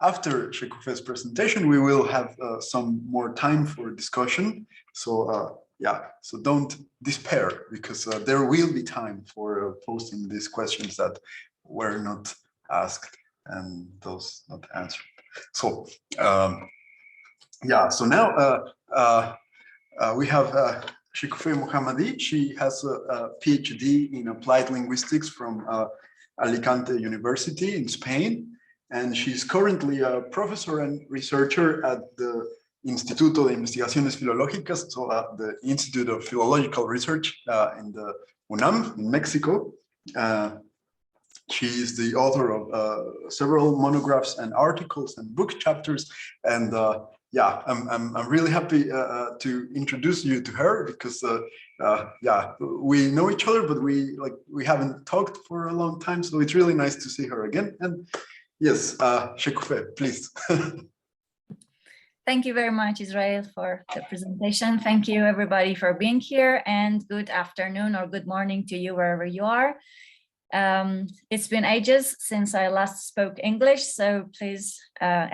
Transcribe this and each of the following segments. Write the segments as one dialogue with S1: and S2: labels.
S1: after Shekoufeh's presentation, we will have some more time for discussion. So yeah, so don't despair, because there will be time for posting these questions that were not asked and those not answered. So yeah, so now we have Shekoufeh Mohammadi. She has a PhD in applied linguistics from Alicante University in Spain, and she's currently a professor and researcher at the Instituto de Investigaciones Filológicas, so the Institute of Philological Research in the UNAM in Mexico. She is the author of several monographs and articles and book chapters, and yeah, I'm really happy to introduce you to her, because yeah, we know each other, but we haven't talked for a long time, so it's really nice to see her again. And yes, Shekoufeh, please.
S2: Thank you very much, Israel, for the presentation. Thank you, everybody, for being here, and good afternoon or good morning to you wherever you are. It's been ages since I last spoke English, so please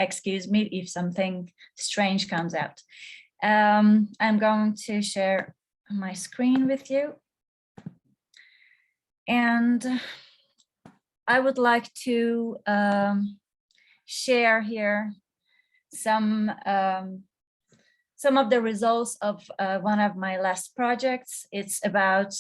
S2: excuse me if something strange comes out. I'm going to share my screen with you. And I would like to share here some of the results of one of my last projects. It's about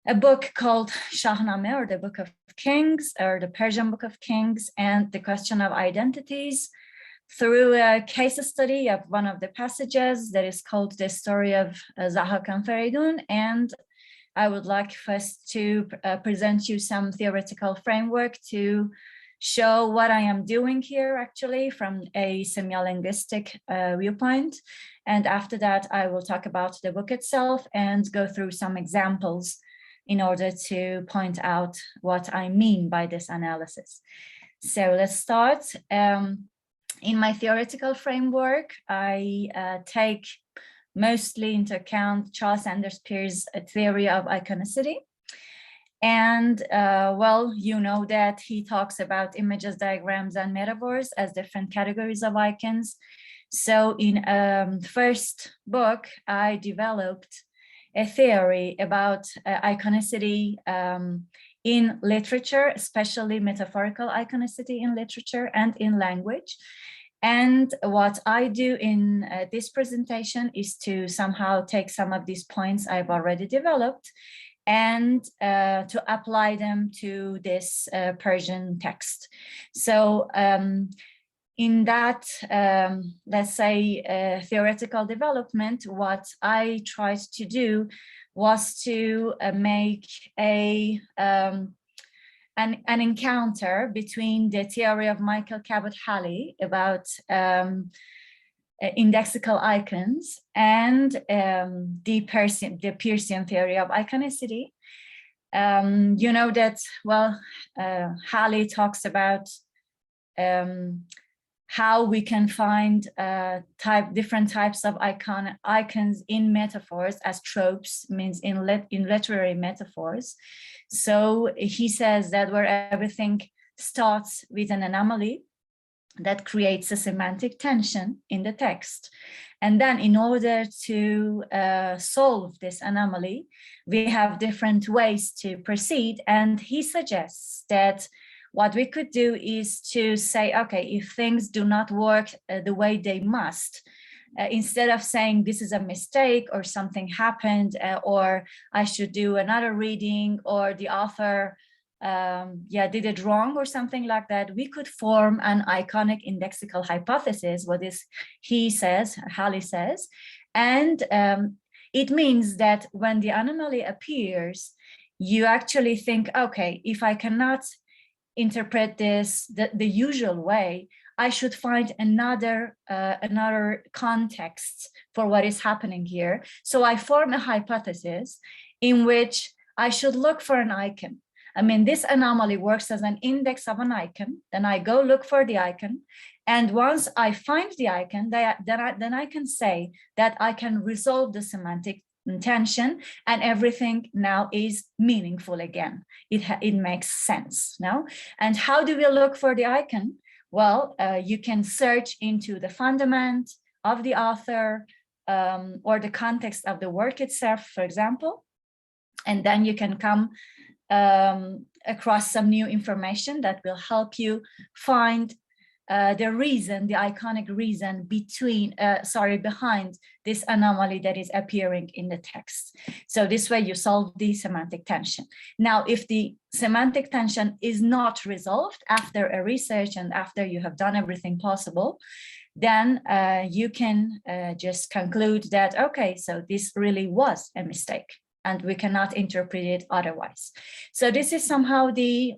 S2: a book called Shahnameh, or the Book of Kings, or the Persian Book of Kings, and the question of identities, through a case study of one of the passages that is called the Story of Zahak and Fereydoun. And I would like first to present you some theoretical framework to show what I am doing here, actually, from a semiolinguistic viewpoint. And after that, I will talk about the book itself and go through some examples in order to point out what I mean by this analysis. So let's start. In my theoretical framework, I take mostly into account Charles Sanders Peirce's theory of iconicity. And well, you know that he talks about images, diagrams, and metaphors as different categories of icons. So in first book, I developed a theory about iconicity in literature, especially metaphorical iconicity in literature and in language. And what I do in this presentation is to somehow take some of these points I've already developed and to apply them to this Persian text. So in that, let's say, theoretical development, what I tried to do was to make an encounter between the theory of Michael Cabot-Halley about indexical icons and the Peircean theory of iconicity. You know that, well, Halley talks about how we can find different types of icons in metaphors as tropes, means in literary metaphors. So he says that where everything starts with an anomaly that creates a semantic tension in the text. And then in order to solve this anomaly, we have different ways to proceed. And he suggests that what we could do is to say, okay, if things do not work the way they must, instead of saying this is a mistake or something happened or I should do another reading or the author did it wrong or something like that, we could form an iconic indexical hypothesis, what is Halley says. And it means that when the anomaly appears, you actually think, okay, if I cannot interpret this the usual way, I should find another context for what is happening here. So I form a hypothesis in which I should look for an icon. I mean, this anomaly works as an index of an icon. Then I go look for the icon. And once I find the icon, then I can say that I can resolve the semantic tension and everything now is meaningful again. It makes sense now. And how do we look for the icon? Well, you can search into the fundament of the author or the context of the work itself, for example, and then you can come across some new information that will help you find the reason, the iconic reason behind this anomaly that is appearing in the text. So this way you solve the semantic tension. Now, if the semantic tension is not resolved after a research and after you have done everything possible, then you can just conclude that, okay, so this really was a mistake and we cannot interpret it otherwise. So this is somehow the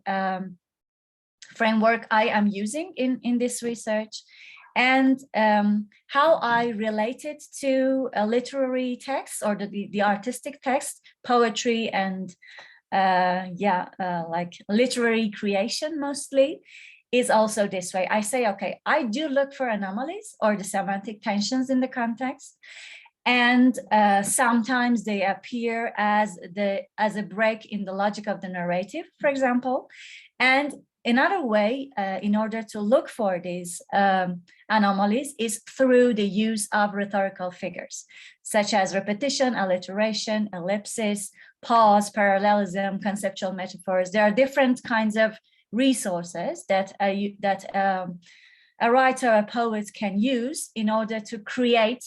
S2: framework I am using in this research, and how I relate it to a literary text or the artistic text, poetry, and like literary creation mostly, is also this way. I say, okay, I do look for anomalies or the semantic tensions in the context, and sometimes they appear as a break in the logic of the narrative, for example. And another way, in order to look for these anomalies, is through the use of rhetorical figures, such as repetition, alliteration, ellipsis, pause, parallelism, conceptual metaphors. There are different kinds of resources that a writer, a poet can use in order to create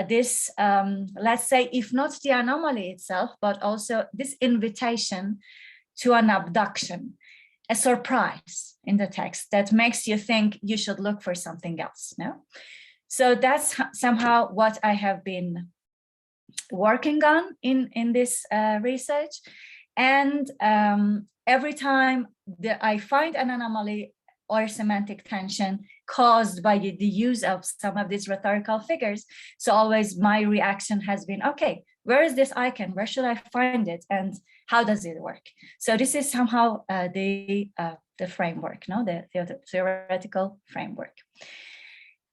S2: this, let's say, if not the anomaly itself, but also this invitation to an abduction, a surprise in the text that makes you think you should look for something else. No? So that's somehow what I have been working on in this research. And every time that I find an anomaly or semantic tension caused by the use of some of these rhetorical figures, so always my reaction has been, okay, where is this icon? Where should I find it? And how does it work? So this is somehow the framework, no, the theoretical framework.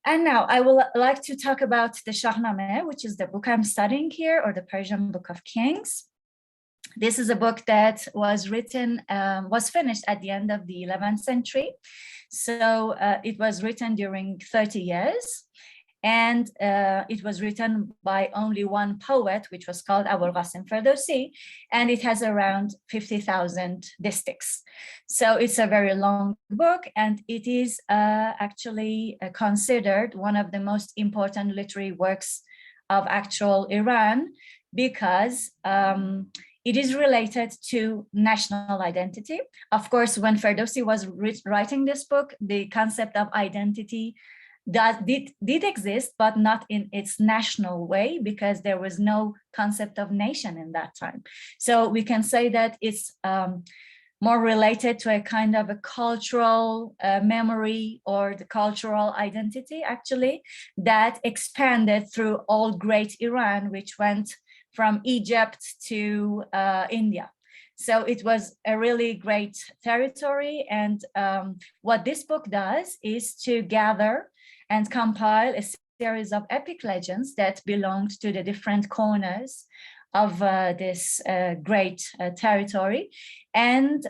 S2: And now I would like to talk about the Shahnameh, which is the book I'm studying here, or the Persian Book of Kings. This is a book that was written, was finished at the end of the 11th century. So it was written during 30 years. And it was written by only one poet, which was called Abul Qasim Ferdowsi, and it has around 50,000 distichs. So it's a very long book, and it is actually considered one of the most important literary works of actual Iran, because it is related to national identity. Of course, when Ferdowsi was writing this book, the concept of identity did exist, but not in its national way, because there was no concept of nation in that time. So we can say that it's more related to a kind of a cultural memory, or the cultural identity, actually, that expanded through all great Iran, which went from Egypt to India. So it was a really great territory. And what this book does is to gather and compile a series of epic legends that belonged to the different corners of this great territory. And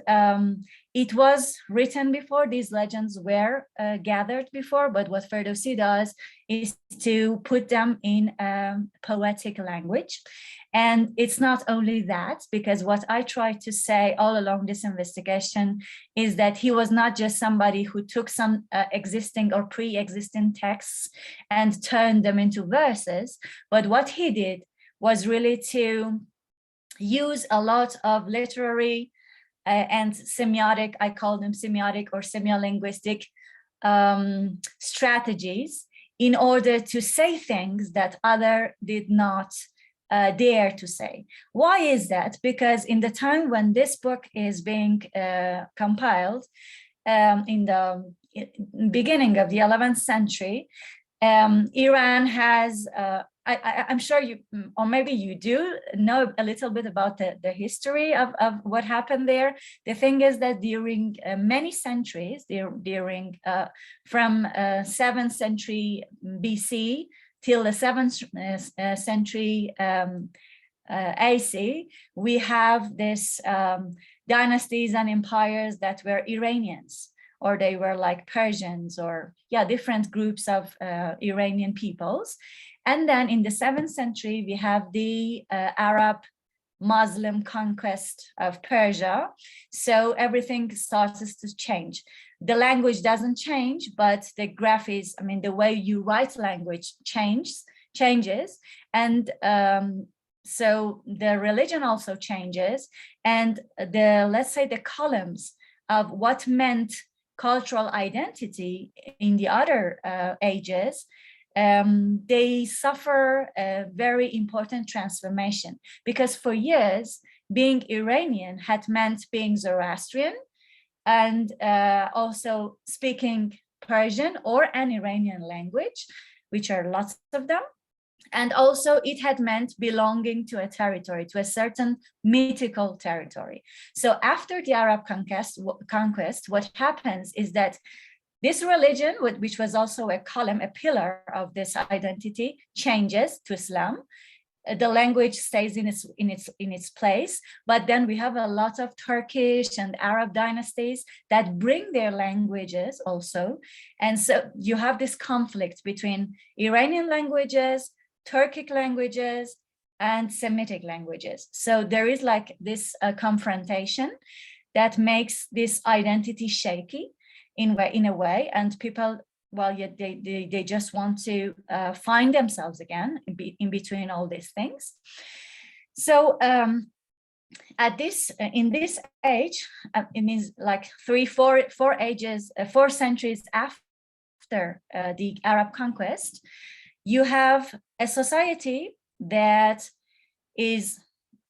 S2: it was written before, these legends were gathered before, but what Ferdowsi does is to put them in poetic language. And it's not only that, because what I try to say all along this investigation is that he was not just somebody who took some existing or pre-existing texts and turned them into verses, but what he did was really to use a lot of literary and semiotic, I call them semiotic or semiolinguistic strategies in order to say things that others did not dare to say. Why is that? Because in the time when this book is being compiled, in the beginning of the 11th century, Iran has, I'm sure you, or maybe you do know a little bit about the history of what happened there. The thing is that during many centuries, during from 7th century BC till the 7th century AC, we have this dynasties and empires that were Iranians, or they were like Persians, or yeah, different groups of Iranian peoples. And then in the 7th century, we have the Arab Muslim conquest of Persia. So everything starts to change. The language doesn't change, but the graphics, I mean, the way you write language changes. And so the religion also changes. And let's say the columns of what meant cultural identity in the other ages, they suffer a very important transformation, because for years, being Iranian had meant being Zoroastrian and also speaking Persian or an Iranian language, which are lots of them. And also it had meant belonging to a territory, to a certain mythical territory. So after the Arab conquest, what happens is that this religion, which was also a column, a pillar of this identity, changes to Islam. The language stays in its place, but then we have a lot of Turkish and Arab dynasties that bring their languages also. And so you have this conflict between Iranian languages, Turkic languages, and Semitic languages. So there is like this confrontation that makes this identity shaky in a way, and people, well, yeah, they just want to find themselves again in between all these things. So in this age, it means like 4 centuries after the Arab conquest, you have a society that is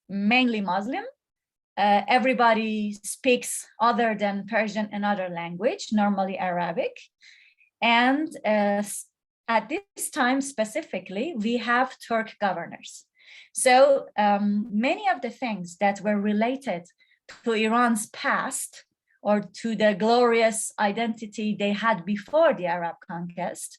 S2: mainly Muslim. Everybody speaks other than Persian another language, normally Arabic. And at this time specifically, we have Turk governors. So many of the things that were related to Iran's past or to the glorious identity they had before the Arab conquest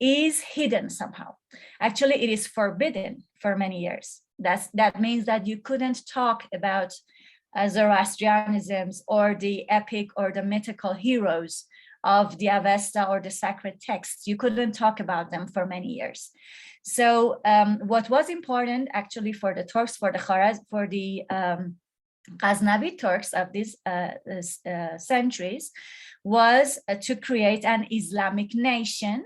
S2: is hidden somehow. Actually, it is forbidden for many years. That means that you couldn't talk about Zoroastrianisms or the epic or the mythical heroes of the Avesta or the sacred texts. You couldn't talk about them for many years. So what was important actually for the Turks, for the Ghaznavid Turks of these centuries, was to create an Islamic nation,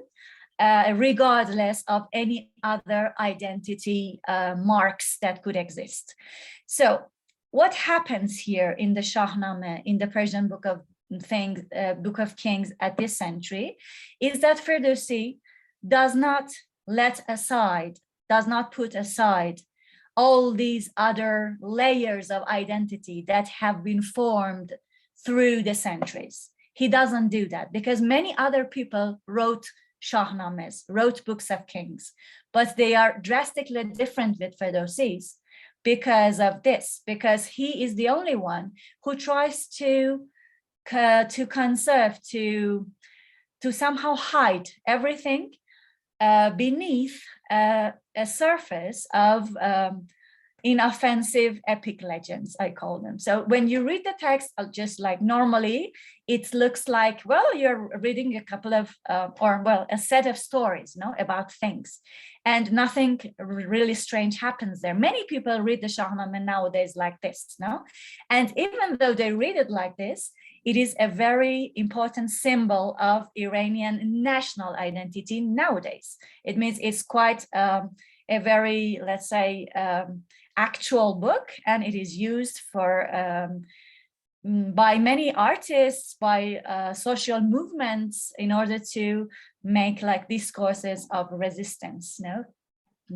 S2: regardless of any other identity marks that could exist. So what happens here in the Shahnameh, in the Persian Book of Kings at this century, is that Ferdowsi does not put aside all these other layers of identity that have been formed through the centuries. He doesn't do that because many other people wrote Shahnamehs, wrote books of kings, but they are drastically different with Ferdowsi's because of this, because he is the only one who tries to conserve, to somehow hide everything beneath a surface of inoffensive epic legends, I call them. So when you read the text, just like normally, it looks like, well, you're reading a couple of, a set of stories, about things. And nothing really strange happens there. Many people read the Shahnameh nowadays like this, And even though they read it like this, it is a very important symbol of Iranian national identity nowadays. It means it's quite a very, let's say, actual book, and it is used for by many artists, by social movements, in order to make like discourses of resistance,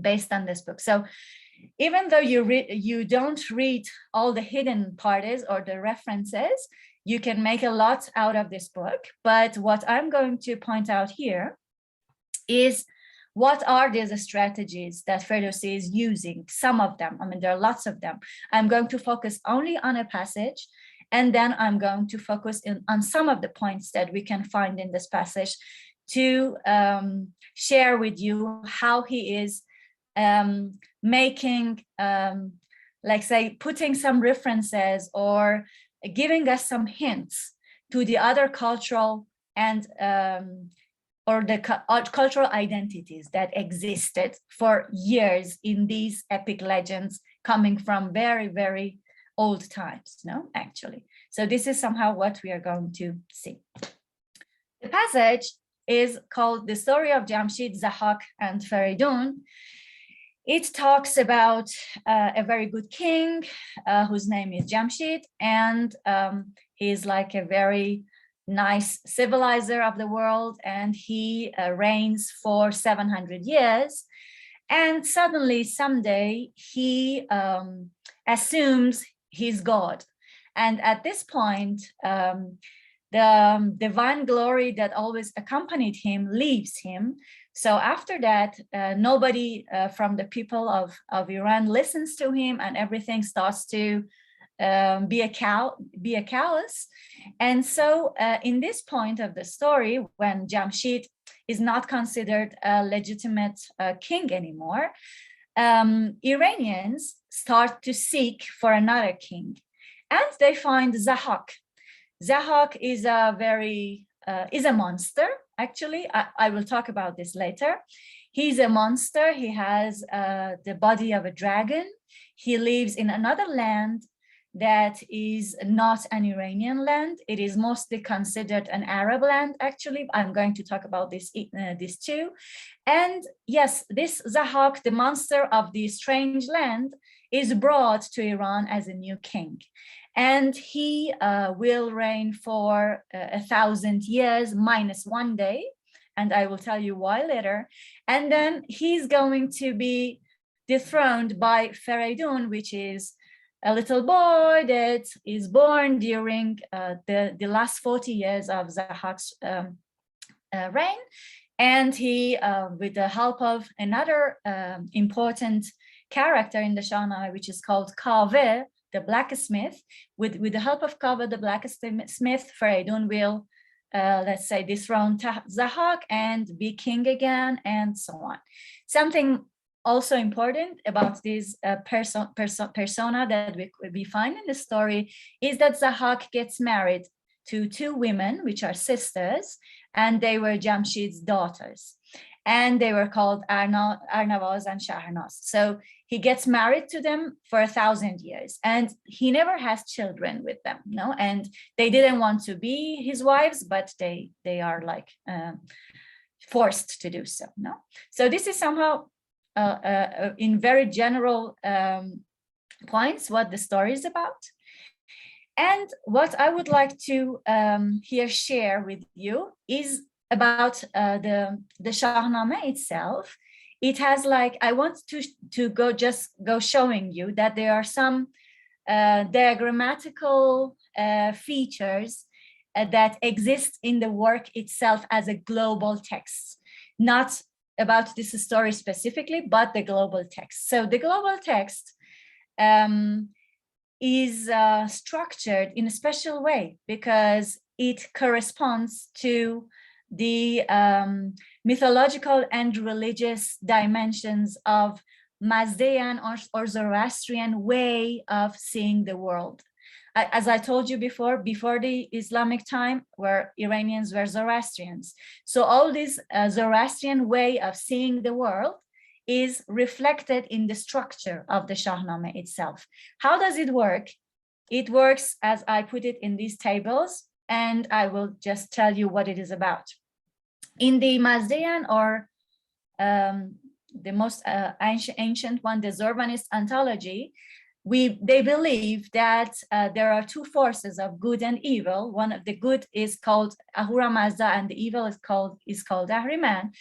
S2: based on this book. So even though you don't read all the hidden parts or the references, you can make a lot out of this book. But what I'm going to point out here is, what are these strategies that Ferdowsi is using? Some of them, there are lots of them. I'm going to focus only on a passage, and then I'm going to focus on some of the points that we can find in this passage to share with you how he is making, like say, putting some references or giving us some hints to the other cultural and or the cultural identities that existed for years in these epic legends coming from very, very old times, no, actually. So this is somehow what we are going to see. The passage is called The Story of Jamshid, Zahak and Fereydoun. It talks about a very good king whose name is Jamshid, and he's like a very nice civilizer of the world, and he reigns for 700 years. And suddenly, someday, he assumes he's God. And at this point, the divine glory that always accompanied him leaves him. So after that, nobody from the people of Iran listens to him, and everything starts to be a chaos. And so in this point of the story, when Jamshid is not considered a legitimate king anymore, Iranians start to seek for another king, and they find Zahak. Zahak is a monster. Actually, I will talk about this later. He's a monster. He has the body of a dragon. He lives in another land that is not an Iranian land. It is mostly considered an Arab land, actually. I'm going to talk about this too. And yes, this Zahak, the monster of the strange land, is brought to Iran as a new king. And he will reign for 1,000 years minus 1 day. And I will tell you why later. And then he's going to be dethroned by Fereydoun, which is a little boy that is born during the last 40 years of Zahak's reign. And he, with the help of another important character in the Shahnameh, which is called Kaveh, the blacksmith, with the help of Kaveh, the blacksmith, Fereydoun will, let's say, dethrone Zahak and be king again, and so on. Something also important about this persona that we find in the story is that Zahak gets married to two women, which are sisters, and they were Jamshid's daughters. And they were called Arnavaz and Shahnameh. So he gets married to them for 1,000 years, and he never has children with them, no? And they didn't want to be his wives, but they are like forced to do so, no? So this is somehow in very general points what the story is about. And what I would like to here share with you is about the Shahnameh itself. It has like, I want to go showing you that there are some diagrammatical features that exist in the work itself as a global text, not about this story specifically, but the global text. So the global text is structured in a special way because it corresponds to the mythological and religious dimensions of Mazdean or Zoroastrian way of seeing the world. As I told you before the Islamic time, where Iranians were Zoroastrians. So all this Zoroastrian way of seeing the world is reflected in the structure of the Shahnameh itself. How does it work? It works as I put it in these tables, and I will just tell you what it is about. In the Mazdean, or the most ancient one, the Zoroastrian anthology, they believe that there are two forces of good and evil. One of the good is called Ahura Mazda, and the evil is called Ahriman.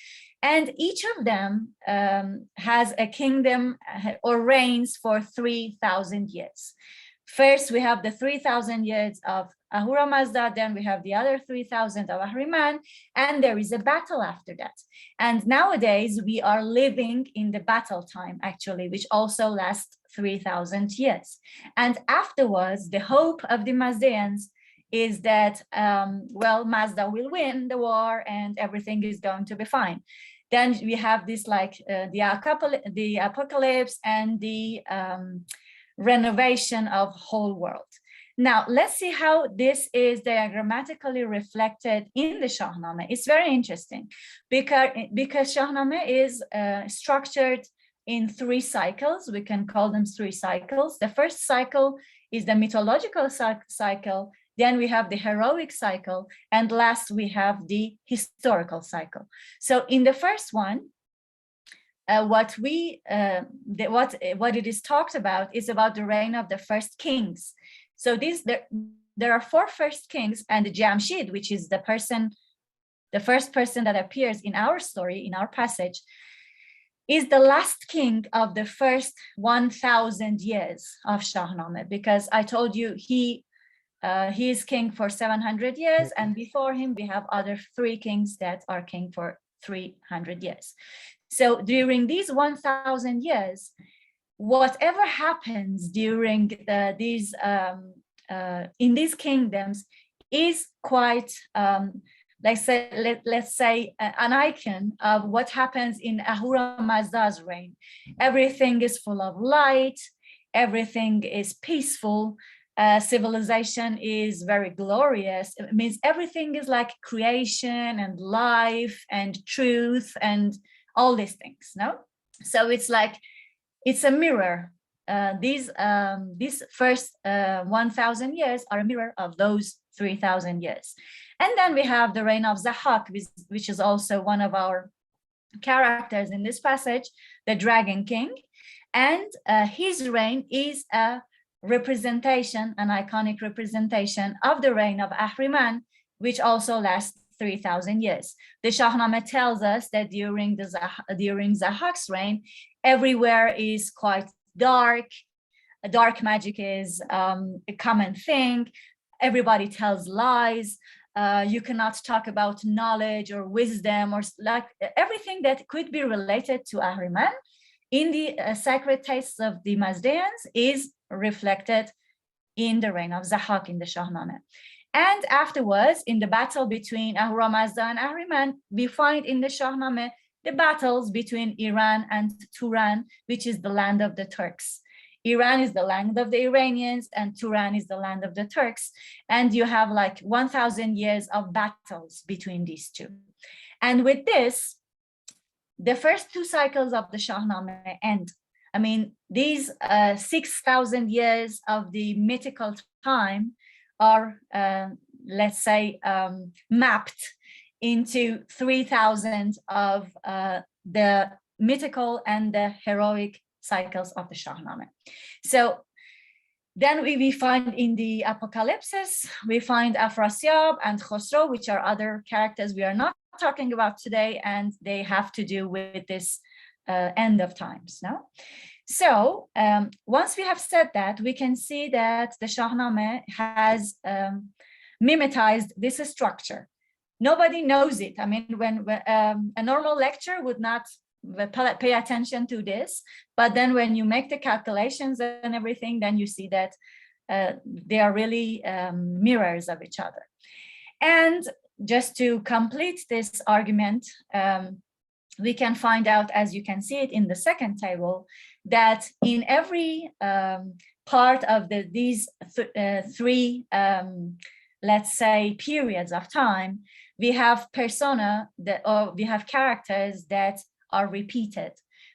S2: And each of them has a kingdom or reigns for 3,000 years. First, we have the 3,000 years of Ahura Mazda, then we have the other 3,000 of Ahriman, and there is a battle after that. And nowadays, we are living in the battle time, actually, which also lasts 3,000 years. And afterwards, the hope of the Mazdeans is that, well, Mazda will win the war and everything is going to be fine. Then we have this like the apocalypse and the renovation of whole world. Now, let's see how this is diagrammatically reflected in the Shahnameh. It's very interesting because Shahnameh is structured in 3 cycles. We can call them 3 cycles. The first cycle is the mythological cycle. Then we have the heroic cycle. And last, we have the historical cycle. So in the first one, what it is talked about is about the reign of the first kings. So there are 4 first kings, and Jamshid, which is the first person that appears in our story, in our passage, is the last king of the first 1,000 years of Shahnameh, because I told you he is king for 700 years, and before him we have other 3 kings that are king for 300 years. So during these 1,000 years, whatever happens during in these kingdoms is quite, let's say an icon of what happens in Ahura Mazda's reign. Everything is full of light, everything is peaceful, civilization is very glorious. It means everything is like creation and life and truth and all these things, no? So it's like, it's a mirror. These first 1,000 years are a mirror of those 3,000 years. And then we have the reign of Zahak, which is also one of our characters in this passage, the Dragon King. And his reign is a representation, an iconic representation of the reign of Ahriman, which also lasts 3,000 years. The Shahnameh tells us that during Zahak's reign, everywhere is quite dark. Dark magic is a common thing. Everybody tells lies. You cannot talk about knowledge or wisdom or like everything that could be related to Ahriman in the sacred texts of the Mazdeans is reflected in the reign of Zahak in the Shahnameh. And afterwards, in the battle between Ahura Mazda and Ahriman, we find in the Shahnameh the battles between Iran and Turan, which is the land of the Turks. Iran is the land of the Iranians and Turan is the land of the Turks. And you have like 1,000 years of battles between these two. And with this, the first 2 cycles of the Shahnameh end. I mean, these 6,000 years of the mythical time are, let's say, mapped into 3,000 of the mythical and the heroic cycles of the Shahnameh. So then we find in the Apocalypsis, we find Afrasiab and Khosrow, which are other characters we are not talking about today, and they have to do with this end of times. No? So once we have said that, we can see that the Shahnameh has mimetized this structure. Nobody knows it. I mean, when a normal lecture would not pay attention to this, but then when you make the calculations and everything, then you see that they are really mirrors of each other. And just to complete this argument, we can find out, as you can see it in the second table, that in every part of these 3, let's say, periods of time, we have persona or we have characters that are repeated.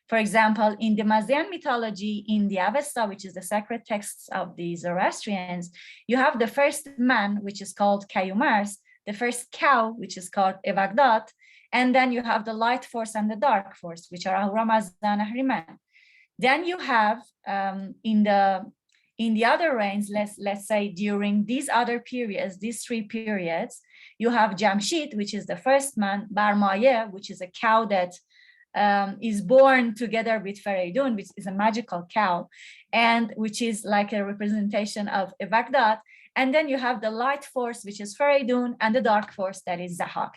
S2: For example, in the Mazdean mythology, in the Avesta, which is the sacred texts of the Zoroastrians, you have the first man, which is called Kayumars, the first cow, which is called Evagdat, and then you have the light force and the dark force, which are Ahura Mazda and Ahriman. Then you have in the other reigns, let's say during these other periods, these 3 periods, you have Jamshid, which is the first man, Barmaye, which is a cow that is born together with Fereydoun, which is a magical cow, and which is like a representation of Evagdat. And then you have the light force, which is Fereydoun, and the dark force, that is Zahak.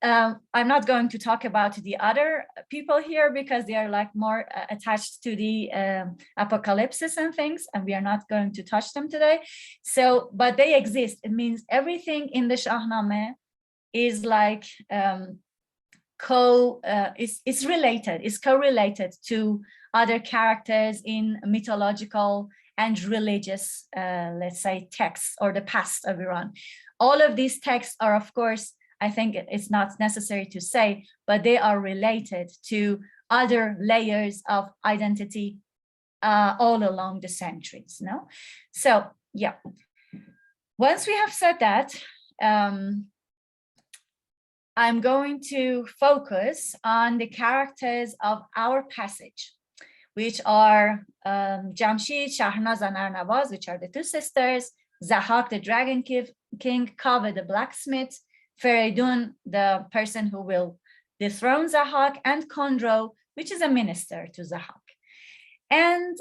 S2: I'm not going to talk about the other people here because they are like more attached to the apocalypses and things, and we are not going to touch them today. So, but they exist. It means everything in the Shahnameh is like it's related, it's correlated to other characters in mythological and religious, let's say, texts or the past of Iran. All of these texts are, of course, I think it's not necessary to say, but they are related to other layers of identity all along the centuries, no? So, yeah. Once we have said that, I'm going to focus on the characters of our passage, which are Jamshid, Shahnaz, and Arnavaz, which are the two sisters, Zahak, the dragon king, Kaveh, the blacksmith, Fereydoun, the person who will dethrone Zahak, and Kondro, which is a minister to Zahak. And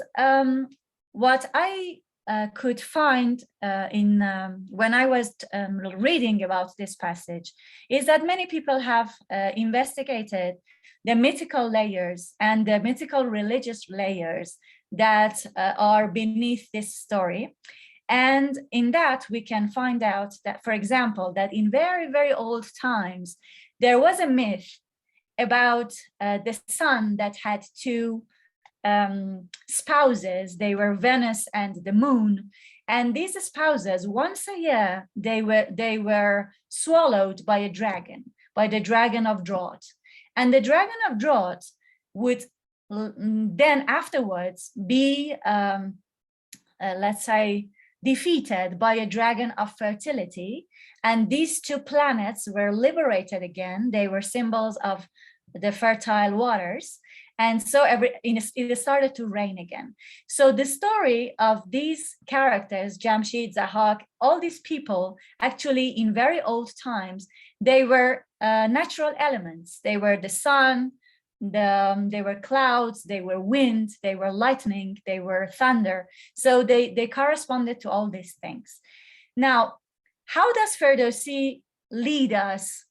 S2: what I could find when I was reading about this passage is that many people have investigated the mythical layers and the mythical religious layers that are beneath this story. And in that, we can find out that, for example, that in very, very old times, there was a myth about the sun that had two spouses. They were Venus and the moon. And these spouses, once a year, they were swallowed by a dragon, by the dragon of drought. And the dragon of drought would then afterwards be, let's say, defeated by a dragon of fertility. And these two planets were liberated again. They were symbols of the fertile waters. And so it started to rain again. So the story of these characters, Jamshid, Zahak, all these people, actually in very old times, they were natural elements. They were the sun, they were clouds, they were wind, they were lightning, they were thunder. So they corresponded to all these things. Now, how does Ferdowsi lead us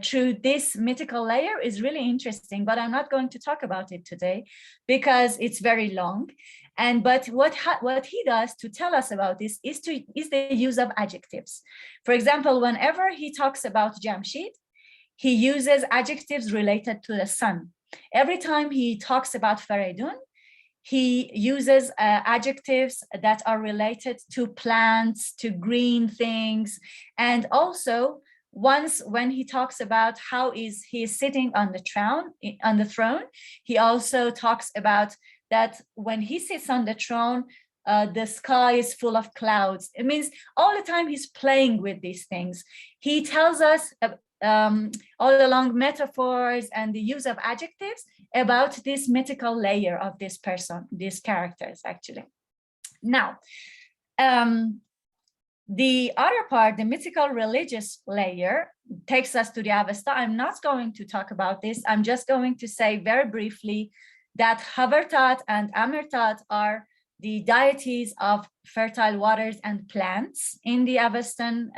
S2: through this mythical layer is really interesting, but I'm not going to talk about it today because it's very long. But what he does to tell us about this is the use of adjectives. For example, whenever he talks about Jamshid, he uses adjectives related to the sun. Every time he talks about Fereydoun, he uses adjectives that are related to plants, to green things, and also once when he talks about how he is sitting on the throne, he also talks about that when he sits on the throne, the sky is full of clouds. It means all the time he's playing with these things. He tells us all along metaphors and the use of adjectives about this mythical layer of this person, these characters actually. Now, the other part, the mythical religious layer, takes us to the Avesta. I'm not going to talk about this. I'm just going to say very briefly that Havertat and Amertat are the deities of fertile waters and plants in the Avestan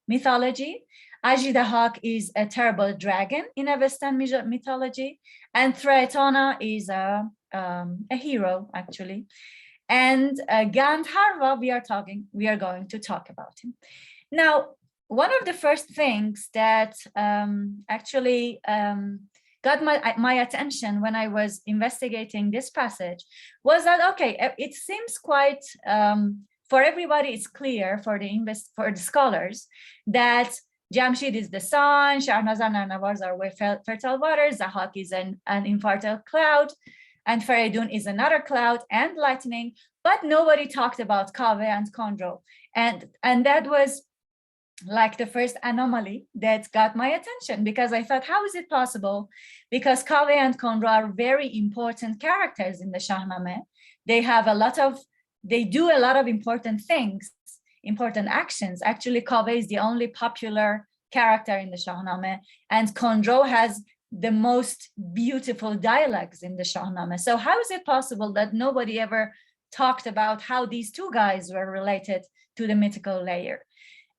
S2: mythology. Ajidahak is a terrible dragon in Avestan mythology, and Thraetana is a hero, actually. And Gandharva, we are going to talk about him. Now, one of the first things that actually got my attention when I was investigating this passage was that, okay, it seems quite, for everybody, it's clear for the scholars that Jamshid is the sun, Shahnaz and Arnavaz are fertile waters, Zahak is an infertile cloud, and Fereydoun is another cloud and lightning, but nobody talked about Kaveh and Kondro. And that was like the first anomaly that got my attention, because I thought, how is it possible? Because Kaveh and Kondro are very important characters in the Shahnameh. They do a lot of important things, important actions. Actually, Kaveh is the only popular character in the Shahnameh, and Kondro has the most beautiful dialogues in the Shahnameh. So how is it possible that nobody ever talked about how these two guys were related to the mythical layer?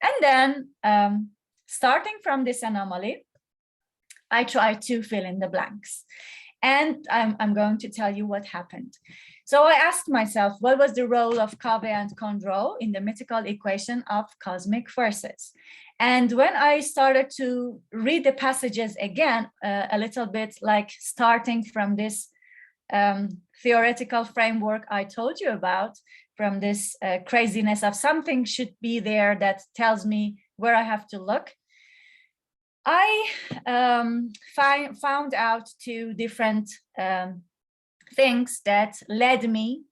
S2: And then starting from this anomaly, I tried to fill in the blanks. And I'm going to tell you what happened. So I asked myself, what was the role of Kaveh and Kondro in the mythical equation of cosmic forces? And when I started to read the passages again, a little bit like starting from this theoretical framework I told you about, from this craziness of something should be there that tells me where I have to look, I found out two different things that led me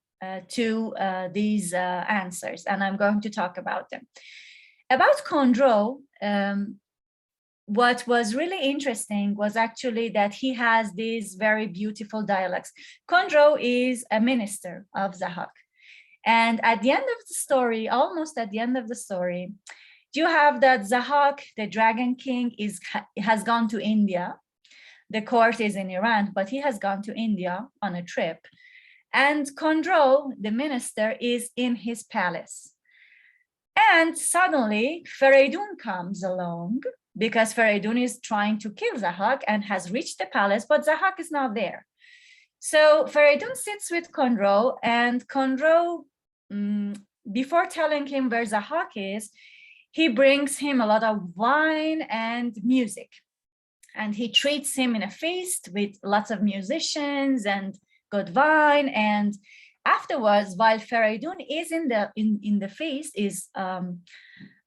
S2: to these answers, and I'm going to talk about them. About Condro, what was really interesting was actually that he has these very beautiful dialects. Condro is a minister of Zahak. And at the end of the story, almost at the end of the story, you have that Zahak, the dragon king, has gone to India. The court is in Iran, but he has gone to India on a trip. And Condro, the minister, is in his palace. And suddenly, Fereydoun comes along, because Fereydoun is trying to kill Zahak and has reached the palace, but Zahak is not there. So Fereydoun sits with Condro, and Condro, before telling him where Zahak is, he brings him a lot of wine and music. And he treats him in a feast with lots of musicians and good wine. And afterwards, while Fereydoun is in the feast, is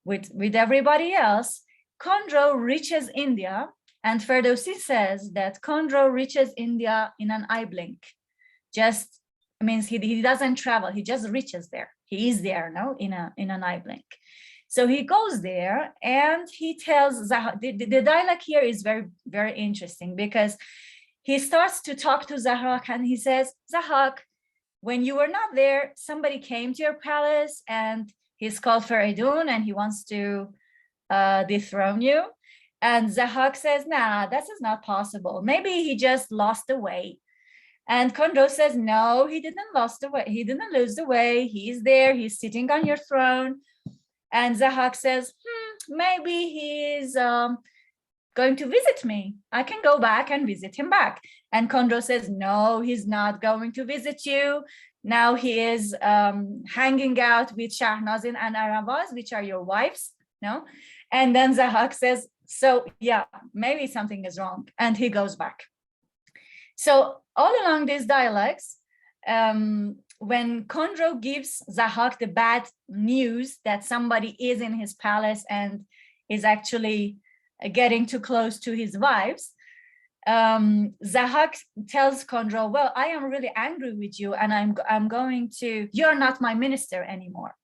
S2: with everybody else, Condro reaches India, and Ferdowsi says that Condro reaches India in an eye blink. Just means he doesn't travel; he just reaches there. He is there, no, in an eye blink. So he goes there, and he tells Zahak. The dialogue here is very, very interesting, because he starts to talk to Zahak, and he says, Zahak, when you were not there, somebody came to your palace, and he's called Fereydoun, and he wants to dethrone you. And Zahak says, nah, this is not possible. Maybe he just lost the way. And Condro says, no, he didn't lose the way. He didn't lose the way. He's there. He's sitting on your throne. And Zahak says, maybe he's going to visit me. I can go back and visit him back. And Condro says, no, he's not going to visit you. Now he is hanging out with Shahnazin and Aravaz, which are your wives. No. And then Zahak says, so yeah, maybe something is wrong. And he goes back. So all along these dialects, when Condro gives Zahak the bad news that somebody is in his palace and is actually getting too close to his wives, Zahak tells Condro, well, I am really angry with you, and I'm going to, you're not my minister anymore.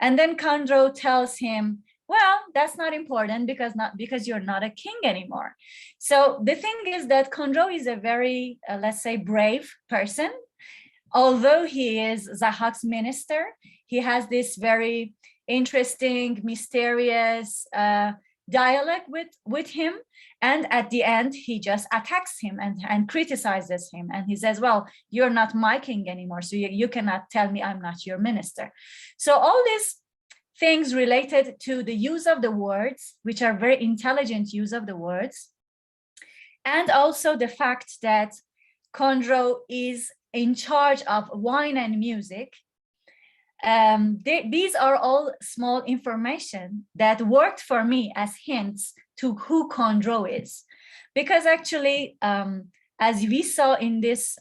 S2: And then Condro tells him, well, that's not important because you're not a king anymore. So the thing is that Condro is a very, let's say, brave person. Although he is Zahak's minister, he has this very interesting, mysterious dialogue with him. And at the end, he just attacks him and criticizes him. And he says, well, you're not my king anymore, so you cannot tell me I'm not your minister. So all these things related to the use of the words, which are very intelligent use of the words, and also the fact that Condro is in charge of wine and music. These are all small information that worked for me as hints to who Condro is. Because actually, as we saw in this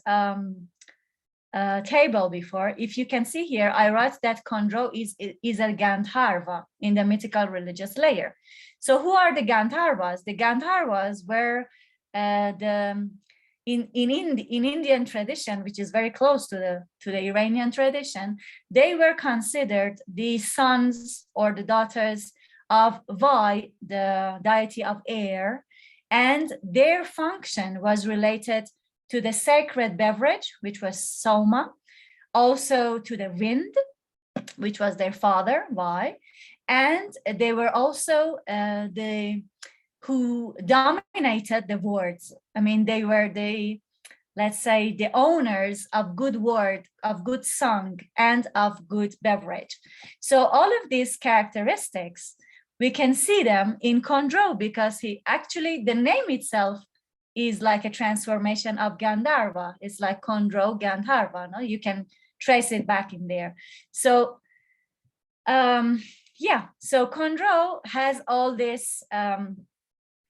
S2: table before, if you can see here, I write that Condro is a Gandharva in the mythical religious layer. So who are the Gandharvas? The Gandharvas were in Indian tradition, which is very close to the Iranian tradition, they were considered the sons or the daughters of Vai, the deity of air, and their function was related to the sacred beverage, which was Soma, also to the wind, which was their father, Vai, and they were also who dominated the words. I mean, they were let's say, the owners of good word, of good song, and of good beverage. So all of these characteristics, we can see them in Condro, because he actually, the name itself is like a transformation of Gandharva. It's like Condro Gandharva, no? You can trace it back in there. So yeah, so Condro has all this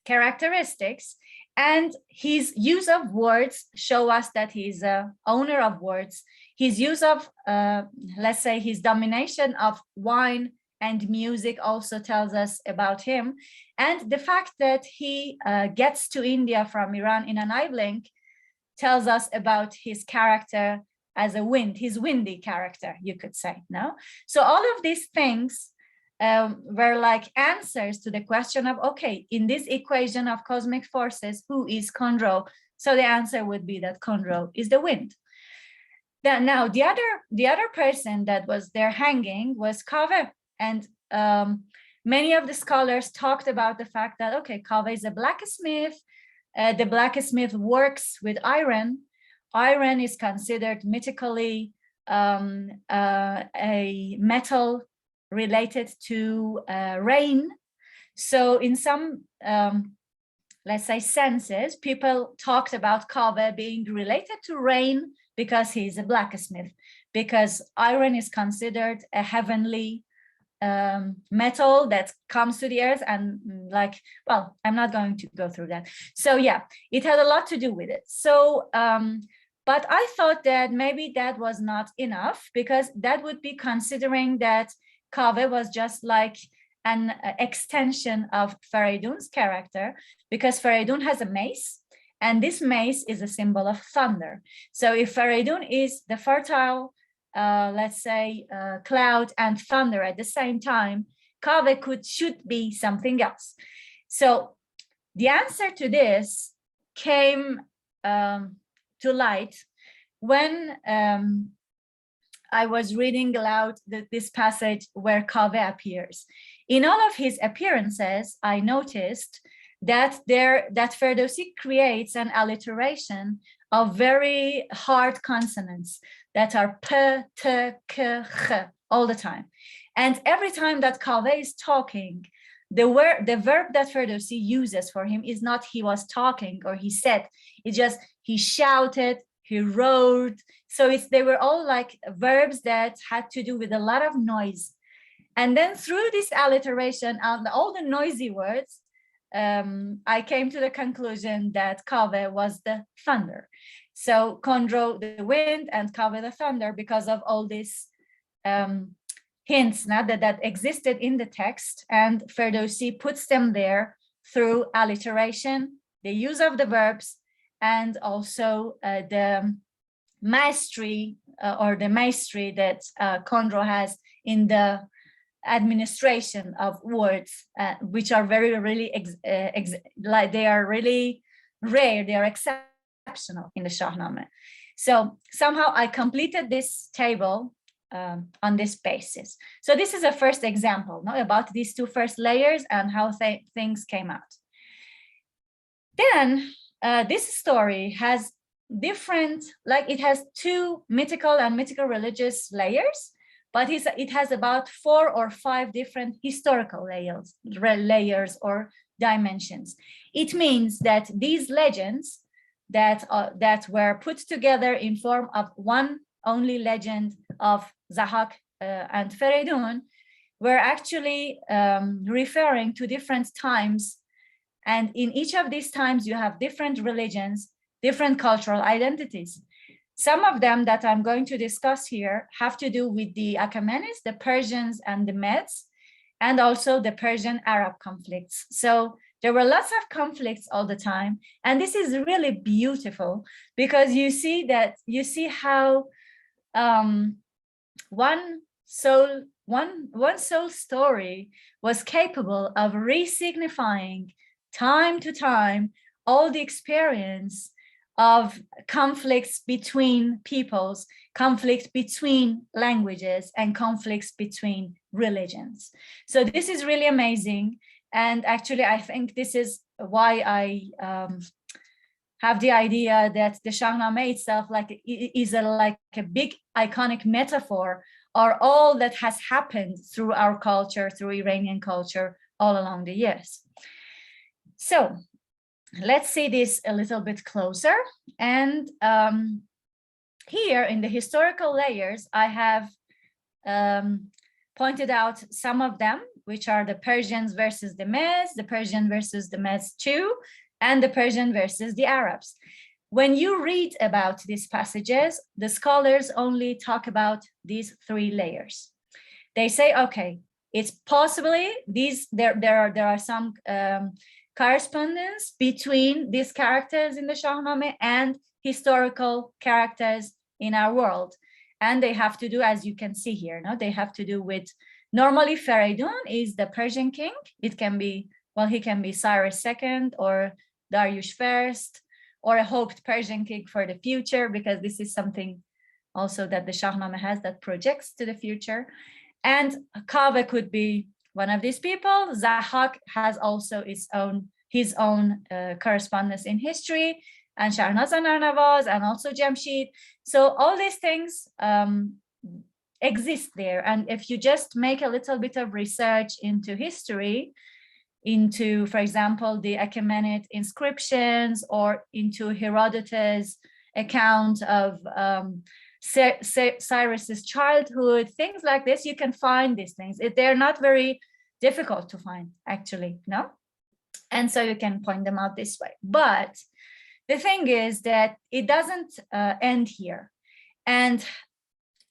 S2: characteristics, and his use of words show us that he's a owner of words. His use of, let's say, his domination of wine and music also tells us about him. And the fact that he gets to India from Iran in an eye blink tells us about his character as a wind, his windy character, you could say, no? So all of these things were like answers to the question of, okay, in this equation of cosmic forces, who is Conroe? So the answer would be that Conroe is the wind. Then now the other person that was there hanging was Kaveh, and many of the scholars talked about the fact that, okay, Kaveh is a blacksmith. The blacksmith works with iron. Iron is considered mythically a metal related to rain. So in some, let's say, senses, people talked about Kaveh being related to rain because he's a blacksmith, because iron is considered a heavenly metal that comes to the earth, and like, well, I'm not going to go through that. So yeah, it had a lot to do with it. So but I thought that maybe that was not enough, because that would be considering that Kaveh was just like an extension of Fereydoun's character, because Fereydoun has a mace, and this mace is a symbol of thunder. So if Fereydoun is the fertile, let's say, cloud and thunder at the same time, Kaveh should be something else. So the answer to this came to light when I was reading aloud this passage where Kaveh appears. In all of his appearances, I noticed that Ferdowsi creates an alliteration of very hard consonants that are p, t, k, ch all the time. And every time that Kaveh is talking, the verb that Ferdowsi uses for him is not he was talking or he said, it's just he shouted, he roared. So they were all like verbs that had to do with a lot of noise. And then through this alliteration and all the noisy words, I came to the conclusion that Kaveh was the thunder. So Conroe the wind and Kaveh the thunder, because of all these hints now that existed in the text, and Ferdowsi puts them there through alliteration, the use of the verbs, and also the mastery that Conroe has in the administration of words, which are really like they are really rare, they are exceptional in the Shahnameh. So somehow I completed this table on this basis. So this is a first example, no, about these two first layers and how things came out. Then this story has different, like it has two mythical and mythical religious layers, but it has about 4 or 5 different historical layers or dimensions. It means that these legends that were put together in form of one only legend of Zahak and Fereydoun were actually referring to different times. And in each of these times, you have different religions, different cultural identities. Some of them that I'm going to discuss here have to do with the Achaemenids, the Persians and the Medes, and also the Persian-Arab conflicts. So there were lots of conflicts all the time. And this is really beautiful because you see how one soul story was capable of re-signifying time to time all the experience of conflicts between peoples, conflicts between languages, and conflicts between religions. So this is really amazing. And actually, I think this is why I have the idea that the Shahnameh itself is like a big iconic metaphor or all that has happened through our culture, through Iranian culture all along the years. So let's see this a little bit closer. And here in the historical layers, I have pointed out some of them which are the Persians versus the Medes, the Persian versus the Medes too, and the Persian versus the Arabs. When you read about these passages, the scholars only talk about these three layers. They say, okay, it's possibly there are some correspondence between these characters in the Shahnameh and historical characters in our world. And they have to do, as you can see here, no? They have to do with, normally Fereydoun is the Persian king. It can be, well, he can be Cyrus II or Darius I, or a hoped Persian king for the future, because this is something also that the Shahnameh has that projects to the future. And Kaveh could be one of these people. Zahak has also his own correspondence in history, and Shahnaz and Arnavaz, and also Jamshid. So all these things exist there. And if you just make a little bit of research into history, into, for example, the Achaemenid inscriptions, or into Herodotus' account of Cyrus's childhood, things like this, you can find these things. They're not very difficult to find, actually, no? And so you can point them out this way. But the thing is that it doesn't end here. And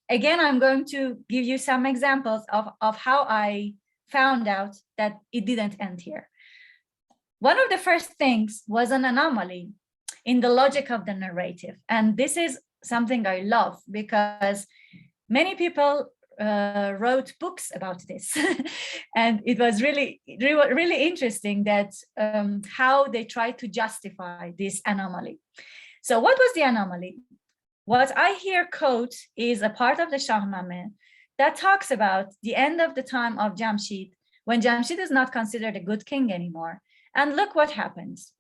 S2: again, I'm going to give you some examples of how I found out that it didn't end here. One of the first things was an anomaly in the logic of the narrative. And this is something I love, because many people wrote books about this. And it was really interesting that how they tried to justify this anomaly. So what was the anomaly? What I here quote is a part of the Shahnameh that talks about the end of the time of Jamshid, when Jamshid is not considered a good king anymore. And look what happens.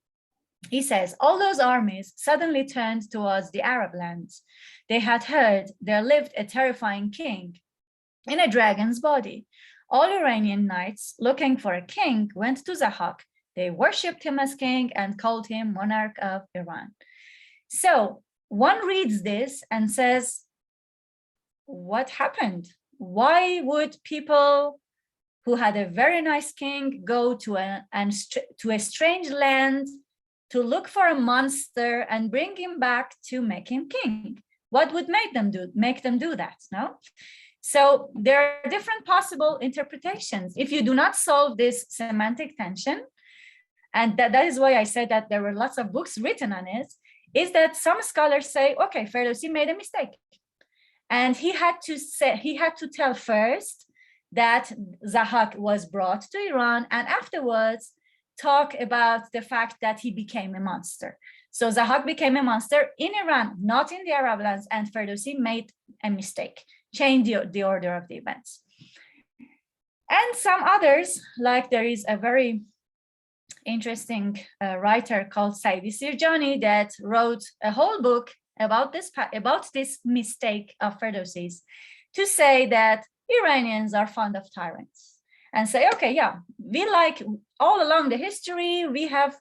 S2: He says, all those armies suddenly turned towards the Arab lands. They had heard there lived a terrifying king in a dragon's body. All Iranian knights looking for a king went to Zahak. They worshipped him as king and called him monarch of Iran. So one reads this and says, what happened? Why would people who had a very nice king go to a strange land to look for a monster and bring him back to make him king? What would make them do that? No? So there are different possible interpretations. If you do not solve this semantic tension, and that is why I said that there were lots of books written on it, is that some scholars say, okay, Ferdowsi made a mistake. And he had to tell first that Zahak was brought to Iran, and afterwards talk about the fact that he became a monster. So Zahak became a monster in Iran, not in the Arab lands, and Ferdowsi made a mistake, changed the order of the events. And some others, like there is a very interesting writer called Saidi Sirjani that wrote a whole book about this mistake of Ferdowsi's, to say that Iranians are fond of tyrants, and say, okay, yeah, we like all along the history, we have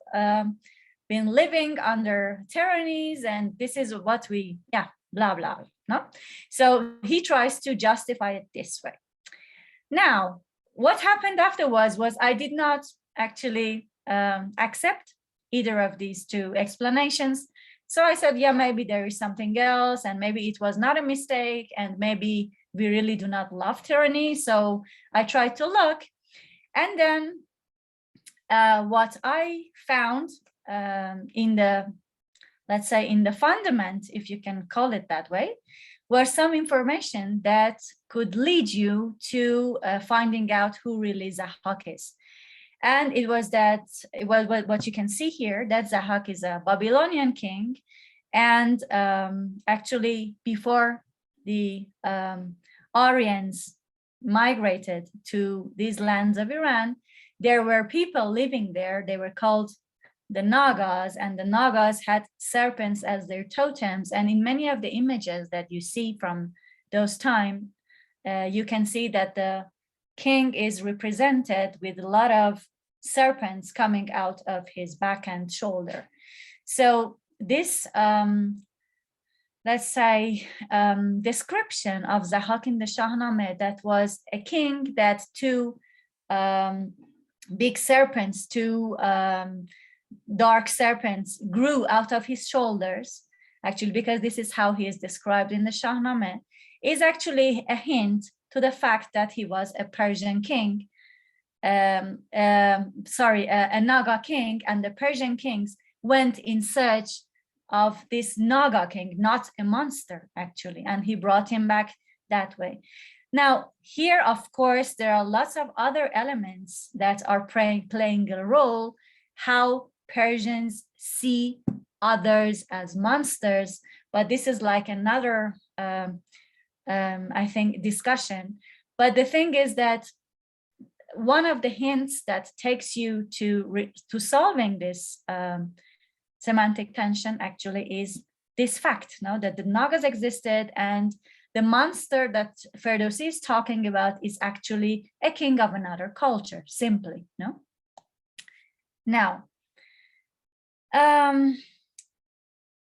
S2: been living under tyrannies, and this is what we, yeah, blah, blah, no? So he tries to justify it this way. Now, what happened afterwards was I did not actually accept either of these two explanations. So I said, yeah, maybe there is something else, and maybe it was not a mistake, and maybe we really do not love tyranny. So I tried to look, and then what I found in the, let's say, in the fundament, if you can call it that way, was some information that could lead you to finding out who really Zahak is. And it was what you can see here, that Zahak is a Babylonian king. And actually, before the Aryans migrated to these lands of Iran, there were people living there. They were called the Nagas, and the Nagas had serpents as their totems. And in many of the images that you see from those times, you can see that the king is represented with a lot of serpents coming out of his back and shoulder. So this, let's say, description of Zahak in the Shahnameh, that was a king that to big serpents, two dark serpents grew out of his shoulders, actually, because this is how he is described in the Shahnameh, is actually a hint to the fact that he was a Persian king, a Naga king, and the Persian kings went in search of this Naga king, not a monster, actually, and he brought him back that way. Now, here, of course, there are lots of other elements that are playing a role, how Persians see others as monsters, but this is like another, I think, discussion. But the thing is that one of the hints that takes you to solving this semantic tension actually is this fact, no, that the Nagas existed, and the monster that Ferdowsi is talking about is actually a king of another culture, simply, no? Now,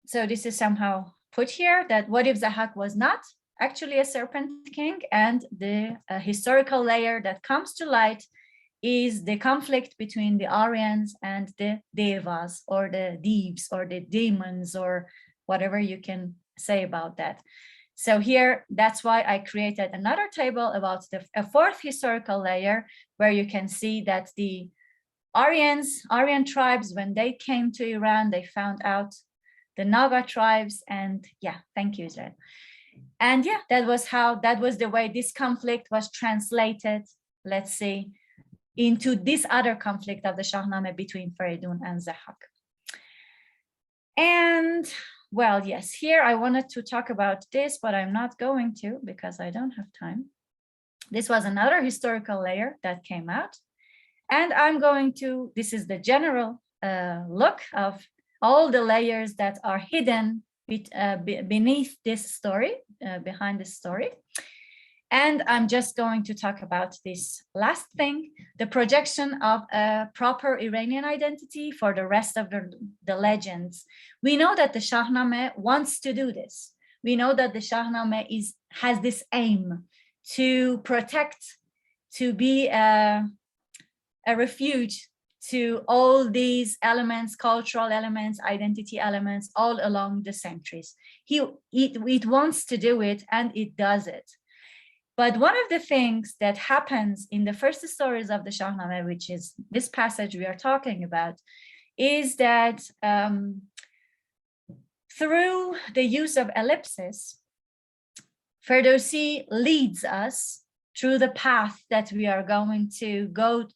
S2: so this is somehow put here, that what if Zahak was not actually a serpent king, and the historical layer that comes to light is the conflict between the Aryans and the Devas, or the Devs, or the demons, or whatever you can say about that. So here, that's why I created another table about a fourth historical layer, where you can see that the Aryan tribes, when they came to Iran, they found out the Naga tribes, and yeah, thank you, Israel. And yeah, that was the way this conflict was translated, let's say, into this other conflict of the Shahnameh between Fereydoun and Zahak. And well, yes, here I wanted to talk about this, but I'm not going to because I don't have time. This was another historical layer that came out. And I'm going to, this is the general look of all the layers that are hidden beneath this story, behind this story. And I'm just going to talk about this last thing, the projection of a proper Iranian identity for the rest of the legends. We know that the Shahnameh wants to do this. We know that the Shahnameh has this aim to protect, to be a refuge to all these elements, cultural elements, identity elements, all along the centuries. It wants to do it, and it does it. But one of the things that happens in the first stories of the Shahnameh, which is this passage we are talking about, is that through the use of ellipsis, Ferdowsi leads us through the path that we are going to go